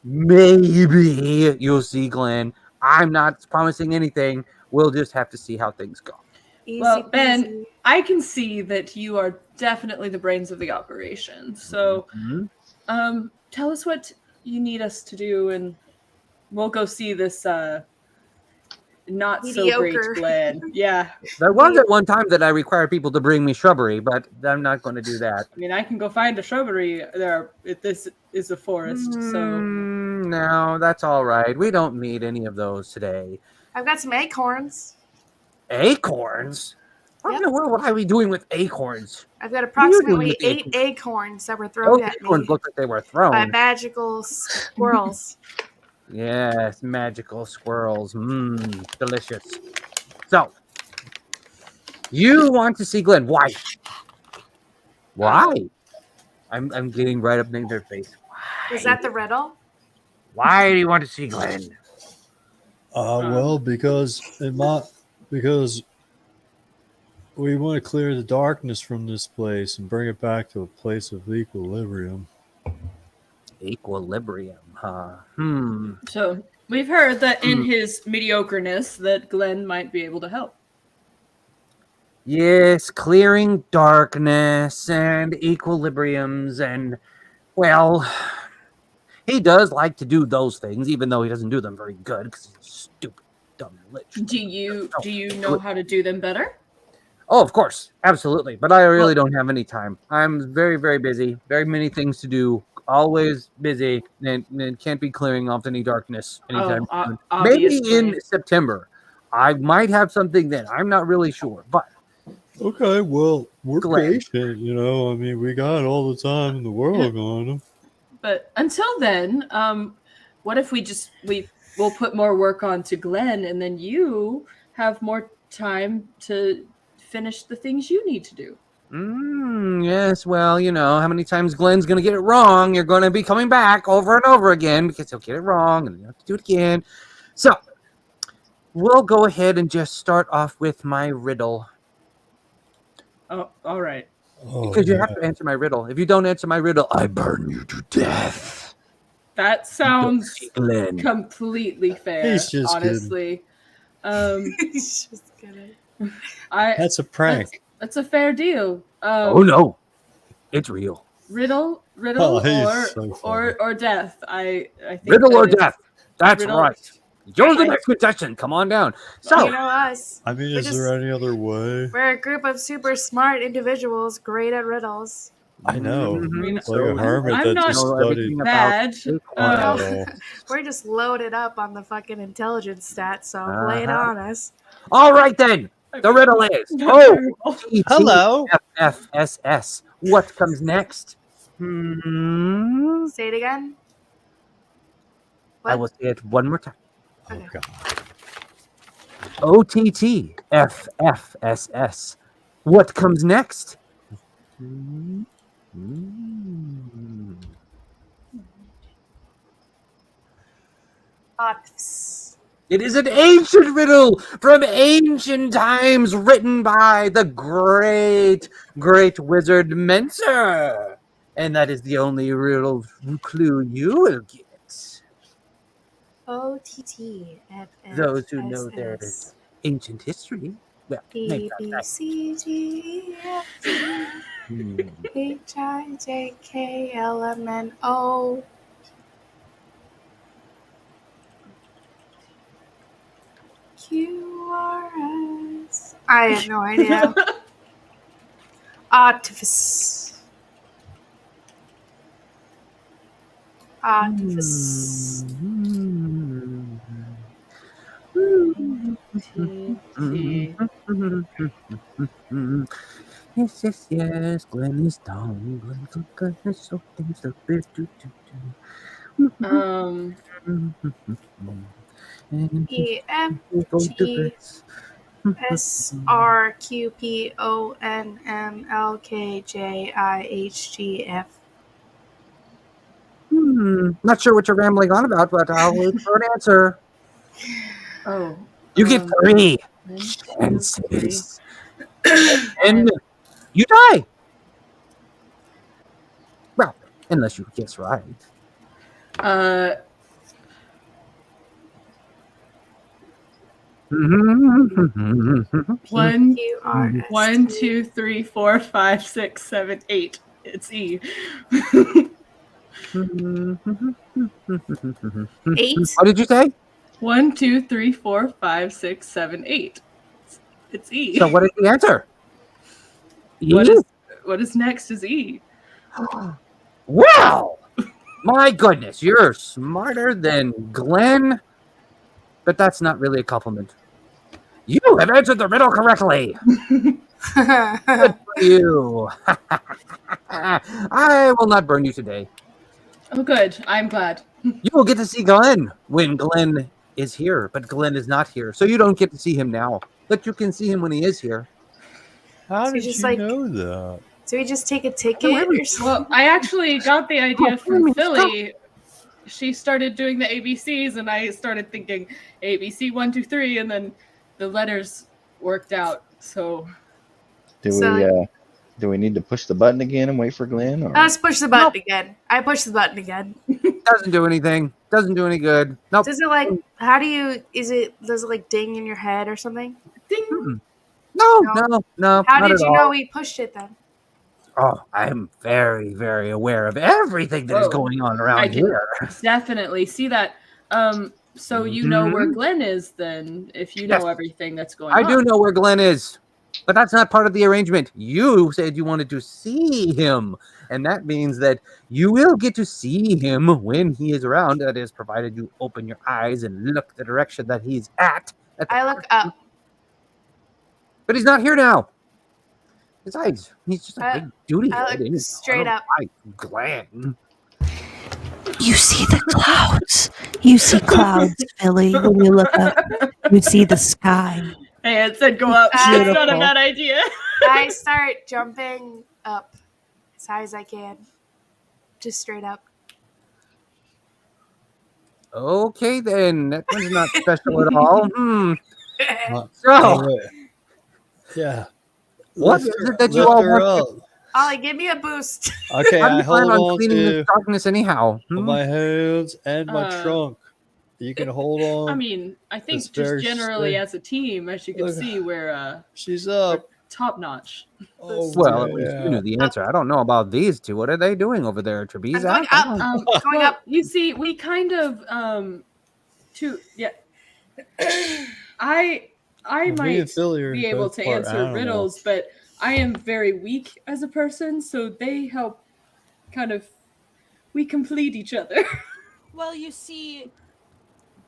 maybe you'll see Glenn. I'm not promising anything. We'll just have to see how things go. Easy Well, Ben, peasy. I can see that you are definitely the brains of the operation. So, Mhm. tell us what you need us to do, and we'll go see this not so great Mediocre. Glenn. Yeah, There was at one time that I required people to bring me shrubbery, but I'm not going to do that. I mean, I can go find a shrubbery there. This is a forest, so No, that's all right. We don't need any of those today. I've got some acorns. Acorns? What in the world would I be doing with acorns? I've got What are you doing approximately with 8 acorns? acorns that were thrown Those at acorns me look like they were by thrown. magical squirrels. Yes, magical squirrels. Delicious. So, you want to see Glenn. Why? Why? I'm getting right up in their face. Was that the riddle? Why do you want to see Glenn? Well, because because we want to clear the darkness from this place and bring it back to a place of equilibrium. Equilibrium. So we've heard that in his mediocreness that Glenn might be able to help. Yes, clearing darkness and equilibriums and, well, he does like to do those things, even though he doesn't do them very good because he's a stupid, dumb lich. Do you know how to do them better? Oh, of course. Absolutely. But I really don't have any time. I'm very, very busy. Very many things to do. Always busy. And can't be clearing off any darkness anytime soon. Maybe Obviously. in September. I might have something then. I'm not really sure. But Okay, well, we're Glenn. patient, you know. I mean, we got all the time in the world on. But until then, what if we'll put more work on to Glenn, and then you have more time to finish the things you need to do. Yes, well, you know, how many times Glenn's going to get it wrong? You're going to be coming back over and over again because he'll get it wrong and you have to do it again. So, we'll go ahead and just start off with my riddle. Oh, all right. Because you have to answer my riddle. If you don't answer my riddle, I burn you to death. That sounds Glenn. Completely fair. He's just honestly. He's just kidding. That's a prank. That's a fair deal. Oh no, it's real. Riddle, or death. I think riddle or death. That's riddle. Right. You're the next contestant. Come on down. So, you know us. I mean, is there any other way? We're a group of super smart individuals, great at riddles. I know. Mm-hmm. It's like a hermit I'm that not just studied. bad. We're just loaded up on the fucking intelligence stats, so lay it on us. All right then. The riddle is Hello. FFSS. What comes next? Say it again. I will say it one more time. Oh, God. OTT FFSS. What comes next? It is an ancient riddle from ancient times written by the great wizard Menser. And that is the only riddle clue you will get. OTT FFSS. Those who know their ancient history. Well, A B C D E F G H I J K L M N O Q R S. I have no idea. Artifice. Artifice. Yes, Glenn is down. Glenn is so things the bit E F G S R Q P O N M L K J I H G F. Not sure what you're rambling on about, but I'll wait for an answer. Oh. You get 3 chances. And you die. Well, unless you guess right. One, Q-R-S-T. 1, 2, 3, 4, 5, 6, 7, 8. It's E. 8. What did you say? 1, 2, 3, 4, 5, 6, 7, 8. It's E. So what is the answer? What is next is E. Wow! My goodness, you're smarter than Glenn. But that's not really a compliment. You have answered the riddle correctly. Good for you. I will not burn you today. Oh, good. I'm glad. You will get to see Glenn when Glenn is here, but Glenn is not here. So you don't get to see him now. But you can see him when he is here. How So did just you like- know that? Do we just take a ticket or something? Well, I actually got the idea from Philly. She started doing the ABCs, and I started thinking ABC 1, 2, 3, and then the letters worked out. So Do So, we Do we need to push the button again and wait for Glenn? Or? Let's push the button again. I push the button again. Doesn't do anything. Doesn't do any good. Nope. Does it like? How do you? Does it like ding in your head or something? Ding. No. How not did at you all. know we pushed it then? Oh, I am very, very aware of everything that is Whoa. going on I around can here. definitely see that. So you know where Mhm. Glenn is then, if you know Yes. everything that's going I on. do know where Glenn is, but that's not part of the arrangement. You said you wanted to see him, and that means that you will get to see him when he is around. That is, provided you open your eyes and look the direction that he's at the I look time. up. But he's not here now. Besides, he's just a I- big duty I head. look anyhow. straight I up. don't like Glenn. You see the clouds. You see clouds, Philly. When you look up, you see the sky. Hey, it said go up. It's not a Beautiful. bad idea. I start jumping up as high as I can, just straight up. Okay, then. That one's not special at all. Oh, So, wait. Yeah. what Lift is her- it that you lift all her want? up. Ollie, give me a boost. Okay, How do I you plan hold on on cleaning to this darkness anyhow? my hands and my Uh, trunk. You can hold on. I mean, I think It's just very generally strange. as a team, as you can Look. see, we're She's up. top notch. Oh, Well, at least yeah. you knew the answer. I don't know about these two. What are they doing over there, I'm Trebiza? going up. Going well, up. You see, we kind of I Me and might Philly are be able both to part answer animal. riddles, but I am very weak as a person, so they help we complete each other. Well, you see,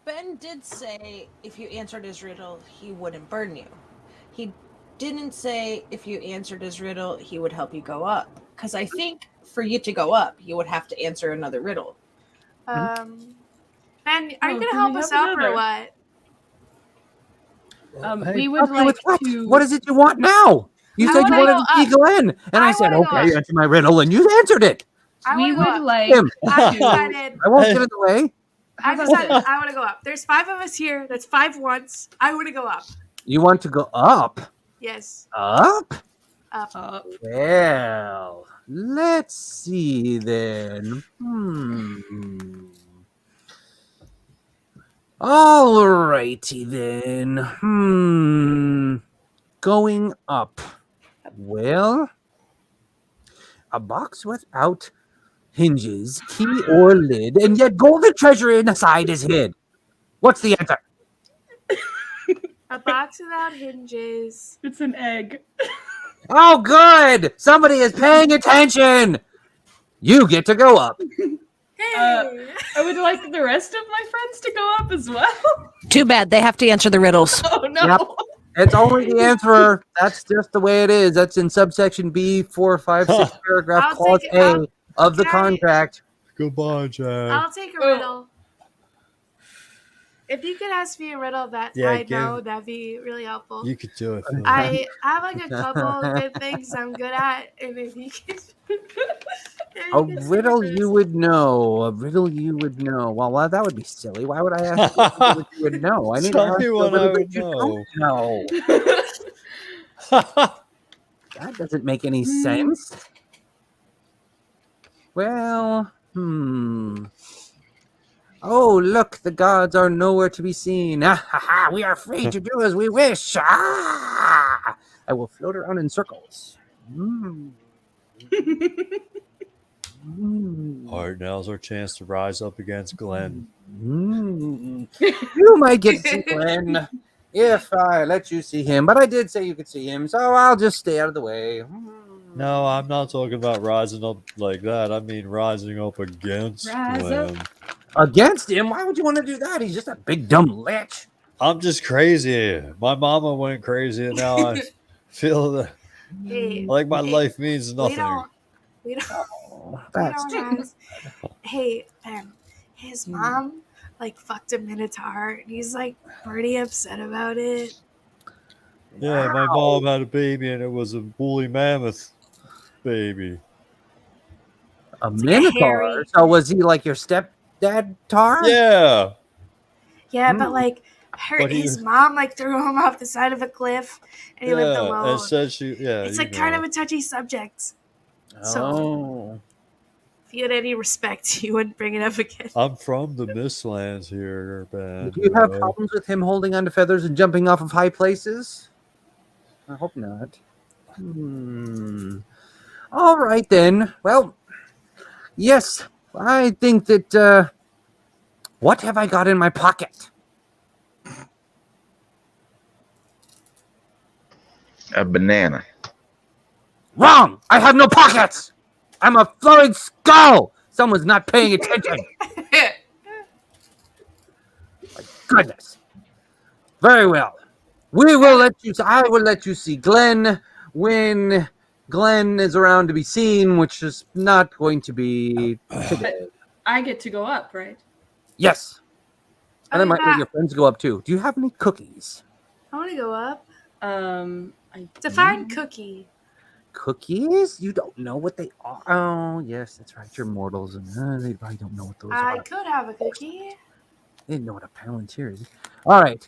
Ben did say if you answered his riddle, he wouldn't burn you. He didn't say if you answered his riddle, he would help you go up. Because I think for you to go up, you would have to answer another riddle. Ben, are you Oh, gonna do help we us have up or another? what? Hey, We would Okay, like with what? to. What is it you want now? You I said you wanna wanted go to see up. Glenn, and I, I said, wanna go okay, up. answer my riddle, and you answered it. I We wanna go would up. like Him. I've to. decided. I won't Hey. get in the way. How I've about decided this? I want to go up. There's 5 of us here. That's 5 once. I want to go up. You want to go up? Yes. Up? Up. Well, let's see then. Alrighty then. Going up. Well, a box without hinges, key or lid, and yet golden treasure inside is hid. What's the answer? A box without hinges. It's an egg. Oh, good! Somebody is paying attention! You get to go up. Hey. I would like the rest of my friends to go up as well. Too bad. They have to answer the riddles. Oh no. Yep. It's only the answerer. That's just the way it is. That's in subsection B, 4, 5, 6, paragraph I'll clause take- A I'll- of the can I- contract. Goodbye, Jack. I'll take a riddle. If you could ask me a riddle that Yeah, I give- know, that'd be really helpful. You could do it. Philly. I have like a couple of good things I'm good at, and if you could, A riddle you would know. A riddle you would know. Well, that would be silly. Why would I ask you what you would know? I need to Tell ask me you a what I riddle that would you know. don't know. That doesn't make any sense. Well, Oh, look, the gods are nowhere to be seen. Ah, ha, ha, we are free to do as we wish. Ah, I will float around in circles. All right, now's our chance to rise up against Glenn. You might get to see Glenn if I let you see him, but I did say you could see him, so I'll just stay out of the way. No, I'm not talking about rising up like that. I mean rising up against Rise Glenn. up. Against him? Why would you want to do that? He's just a big dumb lich. I'm just crazy. My mama went crazy, and now I feel that Hey, like my hey, life means we nothing. don't. We That's don't ask. Hey, Ben, his mom like fucked a minotaur, and he's like pretty upset about it. Yeah, my mom had a baby, and it was a woolly mammoth baby. a like a minotaur. hairy- So was he like your stepdad tar? Yeah. Yeah, but like his mom like threw him off the side of a cliff, and he lived alone. And said she, It's like kind of a touchy subject. So Oh. if you had any respect, you wouldn't bring it up again. I'm from the Mistlands here, Ben. Do you have problems with him holding onto feathers and jumping off of high places? I hope not. All right, then. Well, yes, I think that... what have I got in my pocket? A banana. Wrong! I have no pockets! I'm a floating skull! Someone's not paying attention. My goodness. Very well. I will let you see Glenn when Glenn is around to be seen, which is not going to be today. I get to go up, right? Yes. And I might let your friends go up too. Do you have any cookies? I want to go up. I Define cookie. Cookies? You don't know what they are. Oh, yes, that's right. You're mortals, and they probably don't know what those I are. could have a cookie. They didn't know what a Palantir is. All right.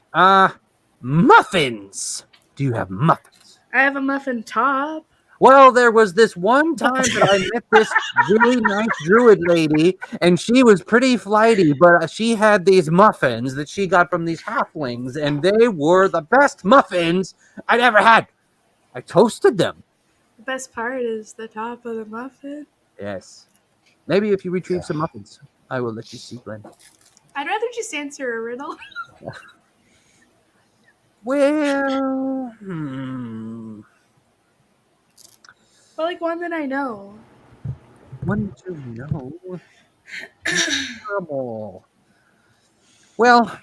Muffins. Do you have muffins? I have a muffin top. Well, there was this one time that I met this really nice druid lady, and she was pretty flighty, but she had these muffins that she got from these halflings, and they were the best muffins I'd ever had. I toasted them. The best part is the top of the muffin. Yes. Maybe if you retrieve some muffins, I will let you see Glenn. I'd rather just answer a riddle. Well, But like one that I know. one to know. Terrible. Well,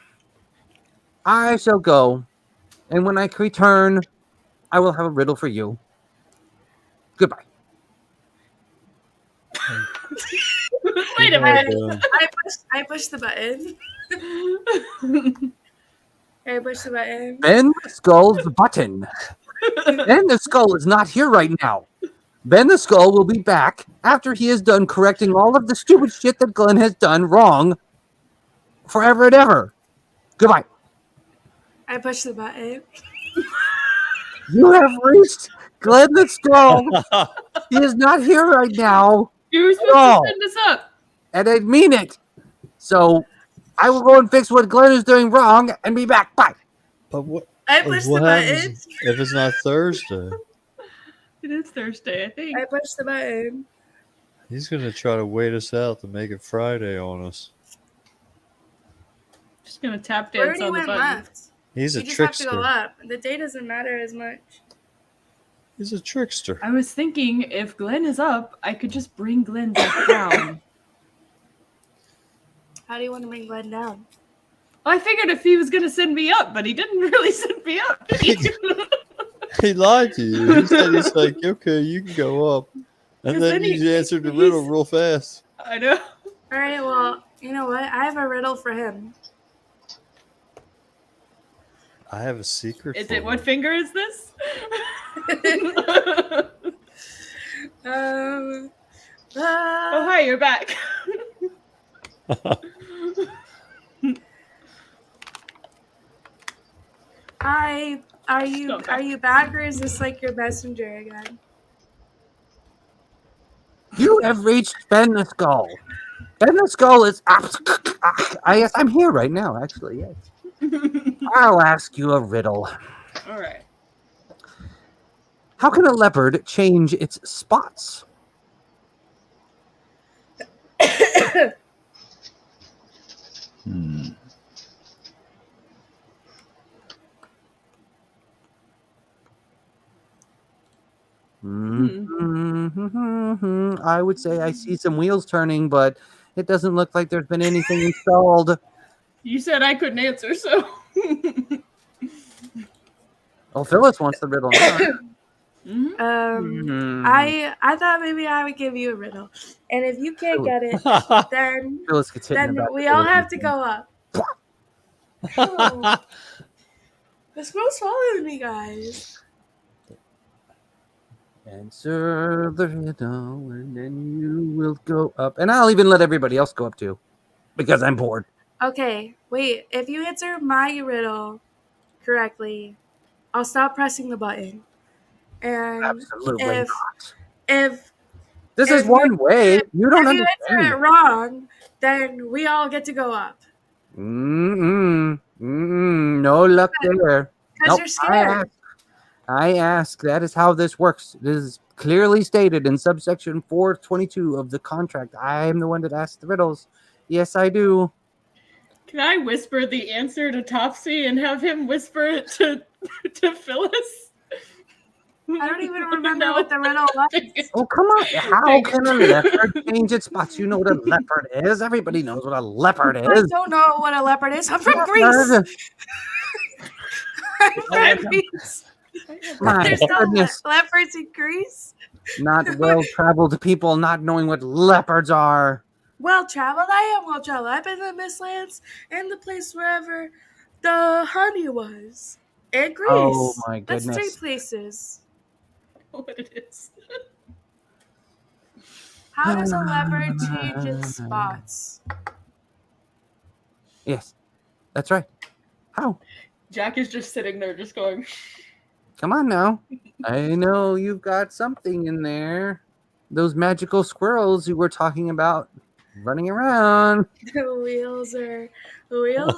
I shall go, and when I return, I will have a riddle for you. Goodbye. Wait a minute. I pushed the button. I pushed the button. Ben the Skull's button. Ben the Skull is not here right now. Ben the Skull will be back after he is done correcting all of the stupid shit that Glenn has done wrong forever and ever. Goodbye. I pushed the button. You have reached Glenn the Skull. He is not here right now. You were supposed to send us up. And I mean it. So I will go and fix what Glenn is doing wrong and be back. Bye. But what? I pushed the What button. happens if it's not Thursday? It is Thursday, I think. I pushed the button. He's gonna try to wait us out to make it Friday on us. Just gonna tap We dance already on the went button. left. He's a You just have to go trickster. up. The day doesn't matter as much. He's a trickster. I was thinking if Glenn is up, I could just bring Glenn back down. How do you want to bring Glenn down? I figured if he was gonna send me up, but he didn't really send me up. Did he? He lied to you. He said he's like, okay, you can go up. And 'Cause then then you answered the riddle real fast. I know. All right, well, you know what? I have a riddle for him. I have a secret. Is for it what him. finger is this? Um, Oh hi, you're back. are you back, or is this like your messenger again? You have reached Ben the Skull. Ben the Skull is... Yes, I'm here right now, actually, yes. I'll ask you a riddle. All right. How can a leopard change its spots? I would say I see some wheels turning, but it doesn't look like there's been anything installed. You said I couldn't answer, so. Oh, Phyllis wants the riddle now. I thought maybe I would give you a riddle, and if you can't get it, then Phyllis gets hit in the back we with all a have to baseball. go up. Oh. The squirrel's following me, guys. Answer the riddle, and then you will go up. And I'll even let everybody else go up too, because I'm bored. Okay, Wait, if you answer my riddle correctly, I'll stop pressing the button. And Absolutely if not. if This is if you one way. You don't if you answer understand. it wrong, then we all get to go up. No luck there. Because Nope. you're scared. I ask. That is how this works. It is clearly stated in subsection 422 of the contract. I am the one that asks the riddles. Yes, I do. Can I whisper the answer to Topsy and have him whisper it to Phyllis? I don't even remember what the riddle was. Oh, come on. How can a leopard change its spots? You know what a leopard is. Everybody knows what a leopard I is. don't know what a leopard is. I'm from Greece. I'm from Greece. My There's no goodness. leopards in Greece. Not well-traveled people not knowing what leopards are. Well traveled. I am well traveled. I've been to the Mistlands and the place wherever the honey was. In Greece. Oh, my That's 3 goodness. places. What it is. How does a leopard change its spots? Yes, that's right. How? Jack is just sitting there just going, Come on now. I know you've got something in there. Those magical squirrels you were talking about running around. The wheels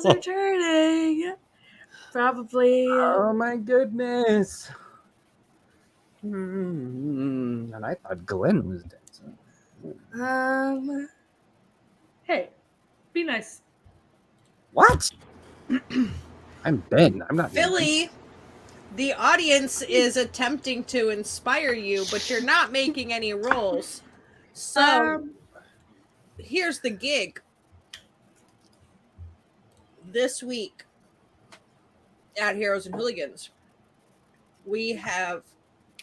are turning. Probably. Oh my goodness. And I thought Glenn was dead. hey, be nice. What? I'm Ben. I'm not Philly, the audience is attempting to inspire you, but you're not making any rolls. So here's the gig. This week at Heroes and Hooligans, we have,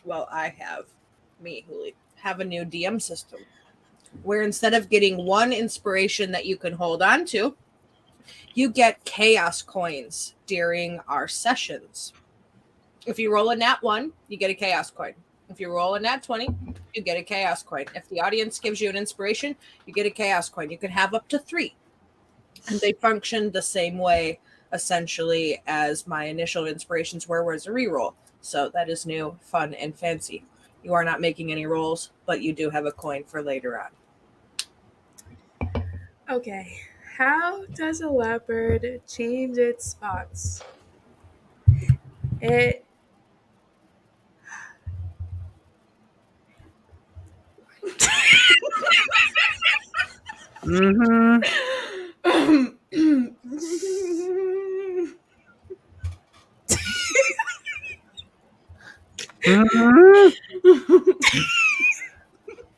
Hooli, have a new DM system where instead of getting one inspiration that you can hold on to, you get chaos coins during our sessions. If you roll a nat 1, you get a chaos coin. If you roll a nat 20, you get a chaos coin. If the audience gives you an inspiration, you get a chaos coin. You can have up to 3. And they function the same way, essentially, as my initial inspirations were, was a reroll. So that is new, fun, and fancy. You are not making any rolls, but you do have a coin for later on. Okay. How does a leopard change its spots? It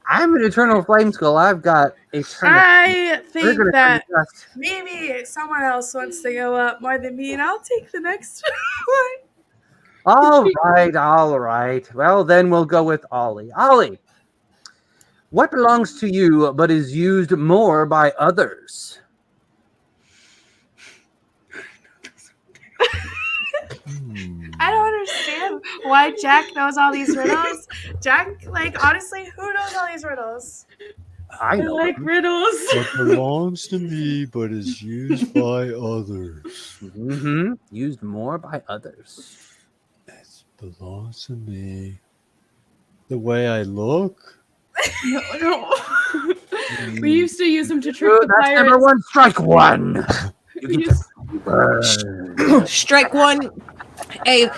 I'm an Eternal Flame Skull. I've got Eternal. I think gonna that adjust. maybe someone else wants to go up more than me, and I'll take the next one. All right. Well, then we'll go with Ollie. Ollie, what belongs to you but is used more by others? I don't understand why Jack knows all these riddles. Jack, honestly, who knows all these riddles? I know. like riddles. What belongs to me but is used by others. Used more by others. It belongs to me. The way I look? No. We used to use them to trick the That's pirates. number 1. Strike 1. You We get used- to burn. Strike 1. A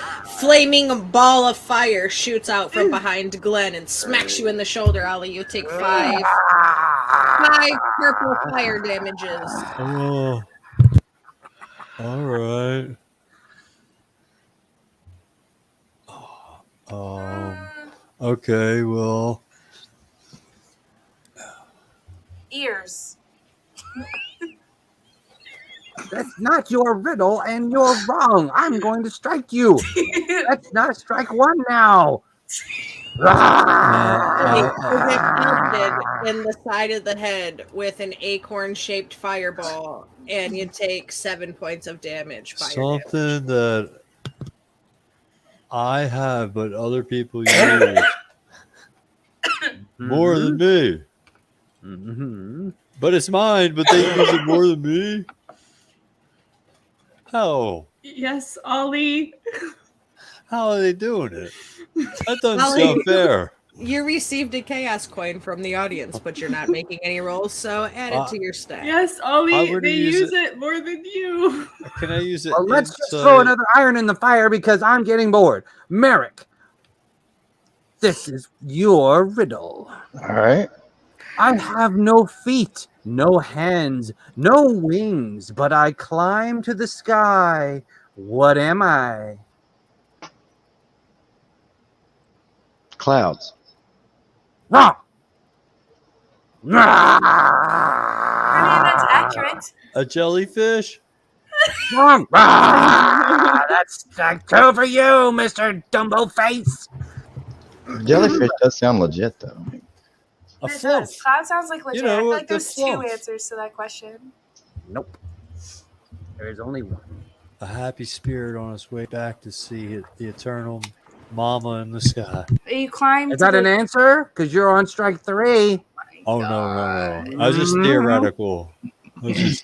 flaming ball of fire shoots out from behind Glenn and smacks you in the shoulder, Ollie. You take 5 purple fire damages. Oh. All right. Okay, well. Ears. That's not your riddle, and you're wrong. I'm going to strike you. That's not a strike 1 now. You get pounded in the side of the head with an acorn-shaped fireball, and you take 7 points of damage. Something that I have, but other people use more than me. But it's mine, but they use it more than me. How? Yes, Ollie. How are they doing it? That doesn't Ollie. sound fair. You received a chaos coin from the audience, but you're not making any rolls, so add it to your stack. Yes, How Ollie. would They you use use it more than you. Can I use it? Well, let's just throw another iron in the fire because I'm getting bored. Merrick, this is your riddle. All right. I have no feet, no hands, no wings, but I climb to the sky. What am I? Clouds. Wrong. I mean, that's accurate. A jellyfish? Wrong. That's strike 2 for you, Mr. Dumbo Face. Jellyfish does sound legit, though. A It fluff. does. Cloud sounds like legit. You know, I feel like the there's two fluff. answers to that question. Nope. There is only one. A happy spirit on its way back to see the eternal mama in the sky. You climb. Is that an answer? Because you're on strike 3. Oh, no. I was just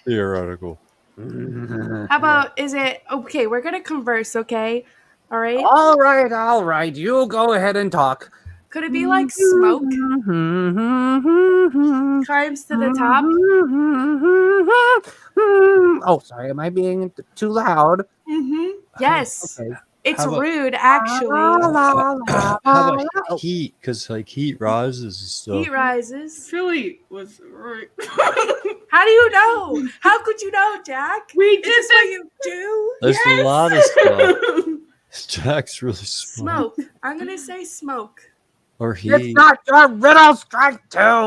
theoretical. How about, is it, okay, we're going to converse, okay? All right? All right. You go ahead and talk. Could it be like smoke climbs to the top? Oh, sorry. Am I being too loud? Yes. Okay. It's How about- rude, actually. How about heat? Because like heat rises and stuff. Heat rises. Philly was right. How do you know? How could you know, Jack? We Is did this what you do? There's a lot of stuff. Jack's really smart. Smoke. I'm going to say smoke. Or heat. It's not your riddle, strike 2. You know,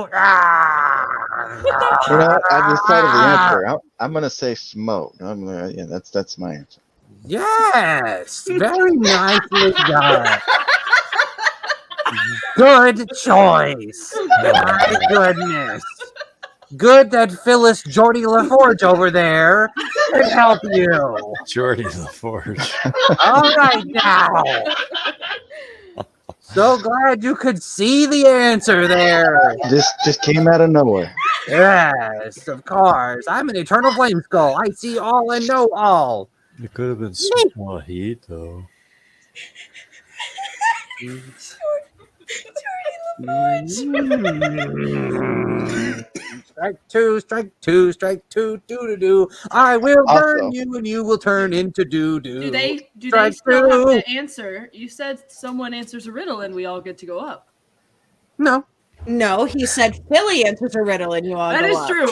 I just thought of the answer. I'm gonna say smoke. Yeah, that's my answer. Yes, very nicely done. Good choice. My goodness. Good that Phyllis Jordy LaForge over there could help you. Jordy LaForge. All right now. So glad you could see the answer there. Just came out of nowhere. Yes, of course. I'm an eternal flame skull. I see all and know all. It could have been small heat, though. Strike two, do. I will Also- burn you and you will turn into doo-doo. Do they Strike still have two. to answer? You said someone answers a riddle and we all get to go up. No. No, he said Philly answers a riddle and you all That go is up. true.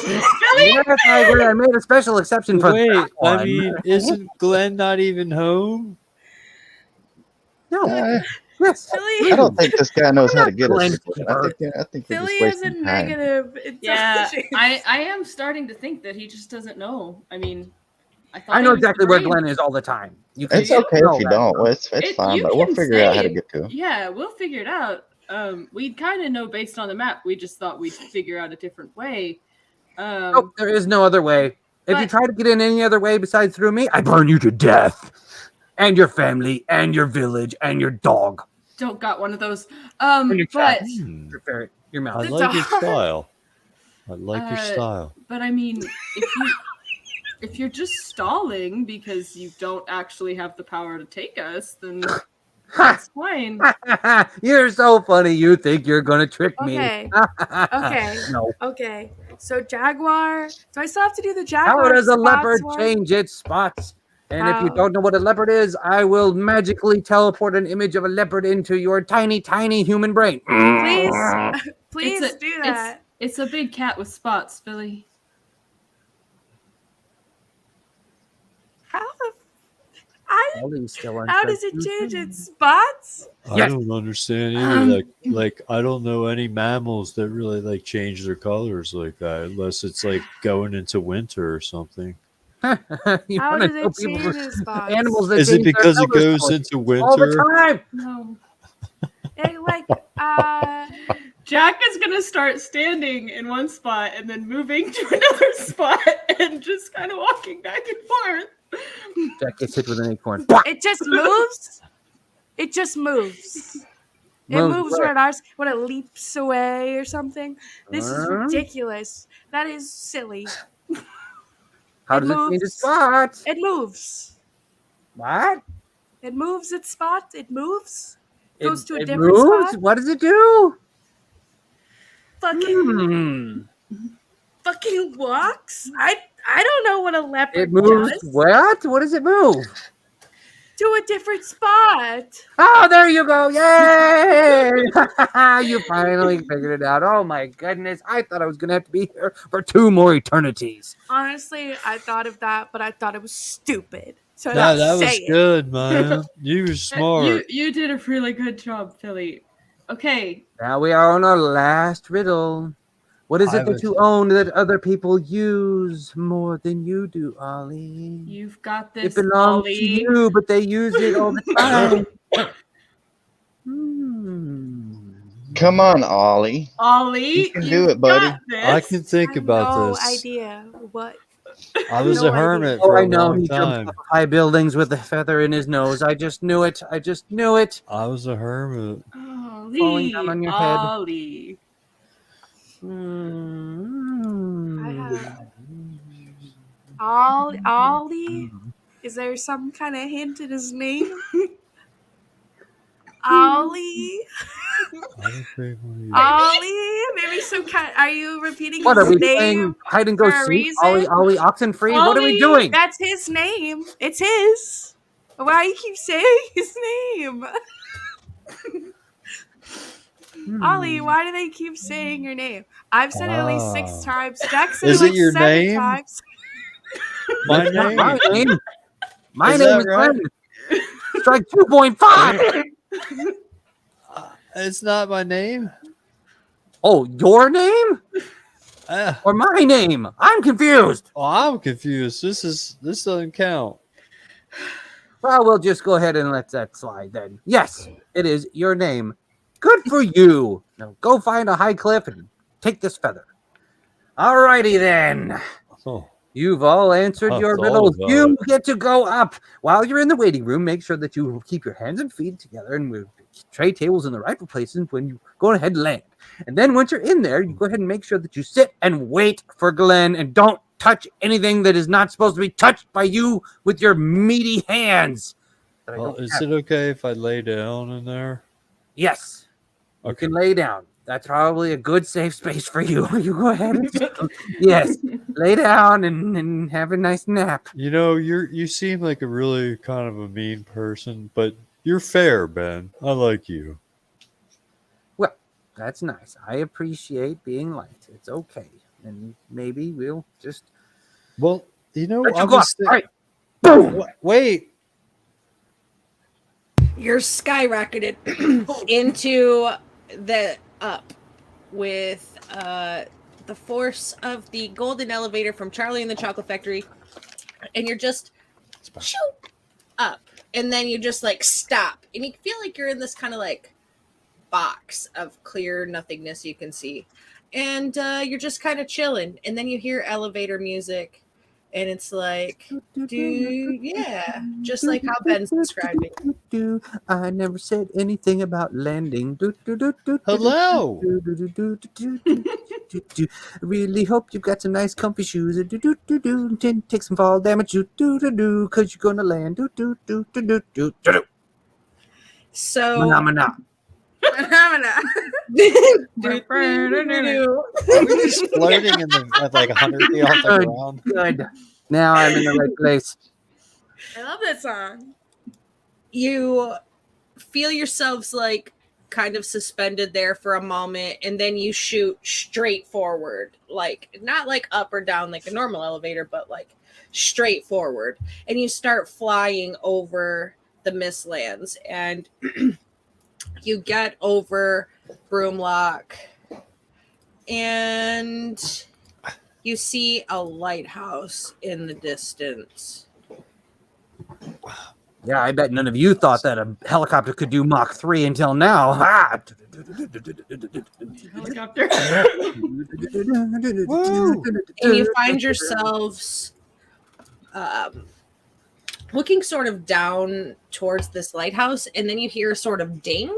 Yes, I agree. I made a special exception for Wait, that one. I mean, isn't Glenn not even home? No. I Yes. Philly, don't think this guy knows how to get Glenn us. I think we're Philly just is a wasting time. negative Yeah, intelligence. I am starting to think that he just doesn't know. I mean, I thought I he know was exactly where great. Glenn is all the time. You can It's okay know if you that. don't. Well, it's fine, You but we'll can figure out how to say- get to it. Yeah, we'll figure it out. We kind of know based on the map. We just thought we'd figure out a different way. Oh, there is no other way. If you But- try to get in any other way besides through me, I burn you to death. And your family, and your village, and your dog. Don't got one of those. And your But cat. Your ferret. Your I mouth. like your dog. style. I like your style. but I mean, if you're just stalling because you don't actually have the power to take us, then that's fine. You're so funny. You think you're going to trick me. Okay. Okay. No. Okay. So Jaguar. Do I still have to do the Jaguar? How does a spots leopard one? change its spots? And if you How? don't know what a leopard is, I will magically teleport an image of a leopard into your tiny, tiny human brain. Please, please It's a- do that. It's a big cat with spots, Billy. How the? I. Ollie's still on How strike does it two. change its spots? I Yes. don't understand either. Like I don't know any mammals that really like change their colors like that, unless it's like going into winter or something. You How wanna does know it people change for- its spots? animals that Is it change their because it colors goes color into all the winter? time? No. Like, Jack is gonna start standing in one spot and then moving to another spot and just kind of walking back and forth. Jack gets hit with an acorn. it just moves. It just moves. It moves where? when ours when it leaps away or something. This is Huh? ridiculous. That is silly. How It does it change its moves. spot? It moves. What? It moves its spot. It moves. Goes to a it different moves? spot. What does it do? Fucking walks. I don't know what a It leopard moves does. what? What does it move? To a different spot. Oh, there you go. Yay! You finally figured it out. Oh my goodness. I thought I was going to have to be here for 2 more eternities. Honestly, I thought of that, but I thought it was stupid. So I No, didn't that was say it. good, man. You were smart. You did a really good job, Philly. Okay. Now we are on our last riddle. What is it that you own that other people use more than you do, Ollie? You've got It this, belongs Ollie. to you, but they use it all the time. Come on, Ollie. Ollie, You can do it, buddy. I can think about no this. idea what. I was No a hermit Oh, for I a know. long He jumps time. off of high buildings with a feather in his nose. I just knew it. I just knew it. I was a hermit. Ollie, Falling down on your head. Ollie. Ollie? Is there some kind of hint in his name? Ollie? Ollie? Maybe some kind. Are you repeating What are his we name playing? Hide and go for a seek? reason? Ollie, oxen free? What are we Ollie, doing? That's his name. It's his. Why you keep saying his name? Ollie, why do they keep saying your name? I've said it at least 6 times. Jack said Is it it like your 7 name? times. My That's not name. my name. My Is name that is right? Benn. Strike 2.5. It's not my name. Oh, your name or my name? I'm confused. Oh, I'm confused. This doesn't count. Well, we'll just go ahead and let that slide then. Yes, it is your name. Good for you. Now go find a high cliff and take this feather. Alrighty then. Oh, You've all answered I your thought riddles. about You it. get to go up. While you're in the waiting room, make sure that you keep your hands and feet together and move tray tables in the right places when you go ahead and land. And then once you're in there, you go ahead and make sure that you sit and wait for Glenn and don't touch anything that is not supposed to be touched by you with your meaty hands. That I Well, don't is have. it okay if I lay down in there? Yes. You Okay. can lay down. That's probably a good safe space for you. You go ahead and yes, lay down and have a nice nap. You know, you seem like a really kind of a mean person, but you're fair, Ben. I like you. Well, that's nice. I appreciate being liked. It's okay. And maybe we'll just Well, you know, let you I go up. was All right. Boom. wait. You're skyrocketed into the up with the force of the golden elevator from Charlie and the Chocolate Factory, and you're just shoot up, and then you just like stop, and you feel like you're in this kind of like box of clear nothingness you can see, and you're just kind of chilling, and then you hear elevator music. And it's like, yeah, just like how Ben's describing. I never said anything about landing. Hello. Really hope you've got some nice comfy shoes. Take some fall damage. Because you're gonna land. So Phenomena. Are we just floating in at like 100 feet off the ground? Good. Now I'm in the right place. I love that song. You feel yourselves like kind of suspended there for a moment, and then you shoot straight forward, like not like up or down like a normal elevator, but like straight forward, and you start flying over the Mistlands, and you get over Broomlock, and you see a lighthouse in the distance. Yeah, I bet none of you thought that a helicopter could do Mach 3 until now. Ah! Helicopter. And you find yourselves looking sort of down towards this lighthouse, and then you hear a sort of ding,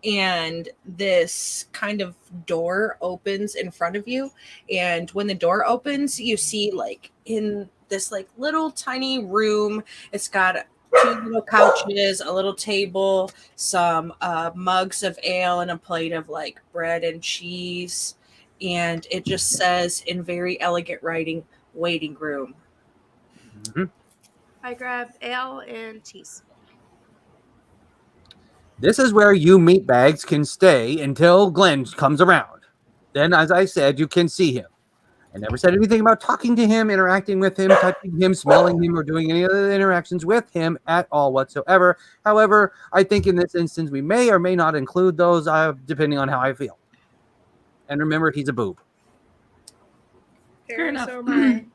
and this kind of door opens in front of you. And when the door opens, you see like in this like little tiny room, it's got 2 little couches, a little table, some mugs of ale, and a plate of like bread and cheese. And it just says in very elegant writing, waiting room. I grab ale and cheese. This is where you meatbags can stay until Glenn comes around. Then, as I said, you can see him. I never said anything about talking to him, interacting with him, touching him, smelling him, or doing any other interactions with him at all whatsoever. However, I think in this instance, we may or may not include those, depending on how I feel. And remember, he's a boob. Fair enough. So am I.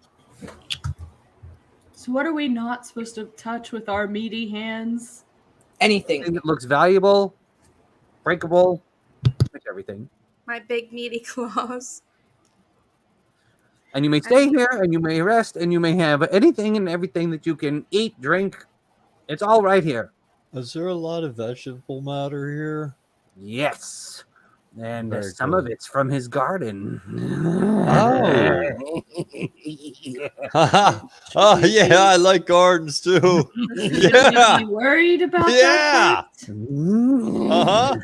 So what are we not supposed to touch with our meaty hands? Anything. Anything that looks valuable, breakable, everything. My big meaty claws. And you may stay here, and you may rest, and you may have anything and everything that you can eat, drink. It's all right here. Is there a lot of vegetable matter here? Yes. And Very some cool. of it's from his garden. Oh. Oh, yeah, I like gardens too. Yeah. Be worried about Yeah. that? Uh-huh.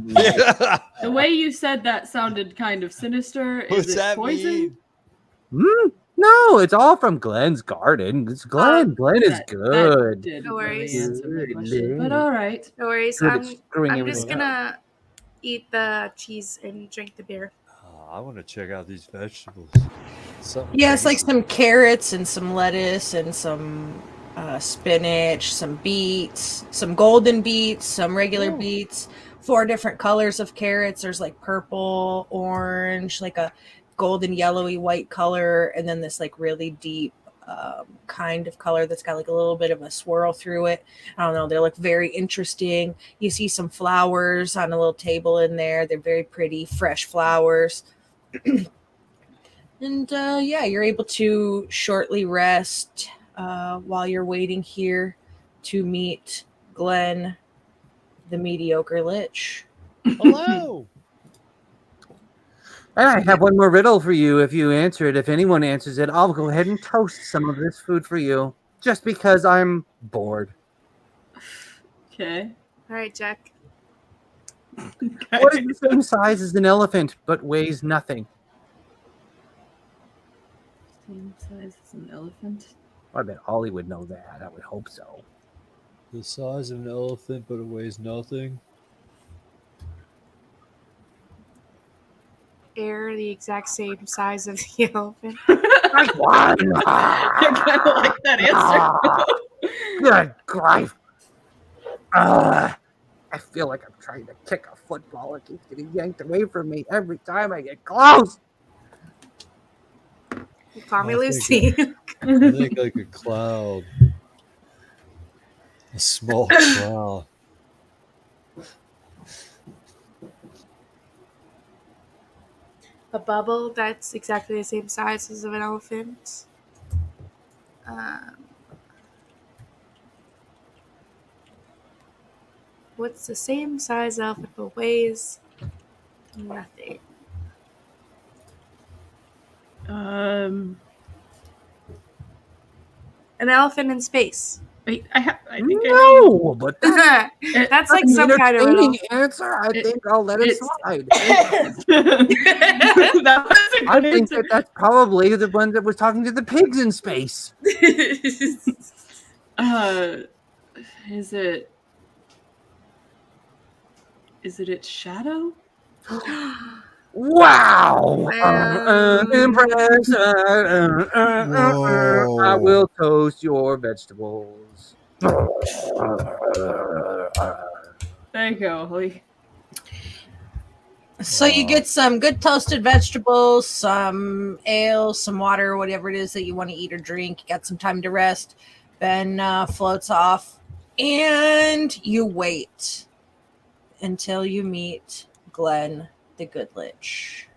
Yeah. The way you said that sounded kind of sinister. What's Is it that poison? mean? No, it's all from Glenn's garden. It's Glenn. Glenn is That good. didn't No really worries. answer my Good question, but lady. all right. No worries. Good at I'm screwing just everything up. gonna eat the cheese and drink the beer. Oh, I want to check out these vegetables. Yeah, it's like some carrots and some lettuce and some spinach, some beets, some golden beets, some regular beets, 4 different colors of carrots. There's like purple, orange, like a golden yellowy white color, and then this like really deep kind of color that's got like a little bit of a swirl through it. I don't know, they look very interesting. You see some flowers on a little table in there. They're very pretty, fresh flowers. And yeah, you're able to shortly rest while you're waiting here to meet Glenn, the mediocre lich. Hello. And I have one more riddle for you if you answer it. If anyone answers it, I'll go ahead and toast some of this food for you just because I'm bored. Okay. All right, Jack. What is the same size as an elephant but weighs nothing? Same size as an elephant. I bet Ollie would know that. I would hope so. The size of an elephant, but it weighs nothing. Air the exact same size of the elephant. I kind of like that answer. Good grief. I feel like I'm trying to kick a football. It keeps getting yanked away from me every time I get close. You call me I Lucy. I think like a cloud. A small cloud. A bubble that's exactly the same size as of an elephant. What's the same size elephant but weighs nothing? An elephant in space. Wait, I think I know. No, but that's That's like an some kind of riddle. entertaining answer. I think I'll let it slide. That was a I good think answer. that's probably the one that was talking to the pigs in space. Is it its shadow? Wow! Impressed. Whoa. I will toast your vegetables. There you go, Holly. So you get some good toasted vegetables, some ale, some water, whatever it is that you want to eat or drink. You got some time to rest. Ben floats off, and you wait until you meet Glenn, the Good Lich.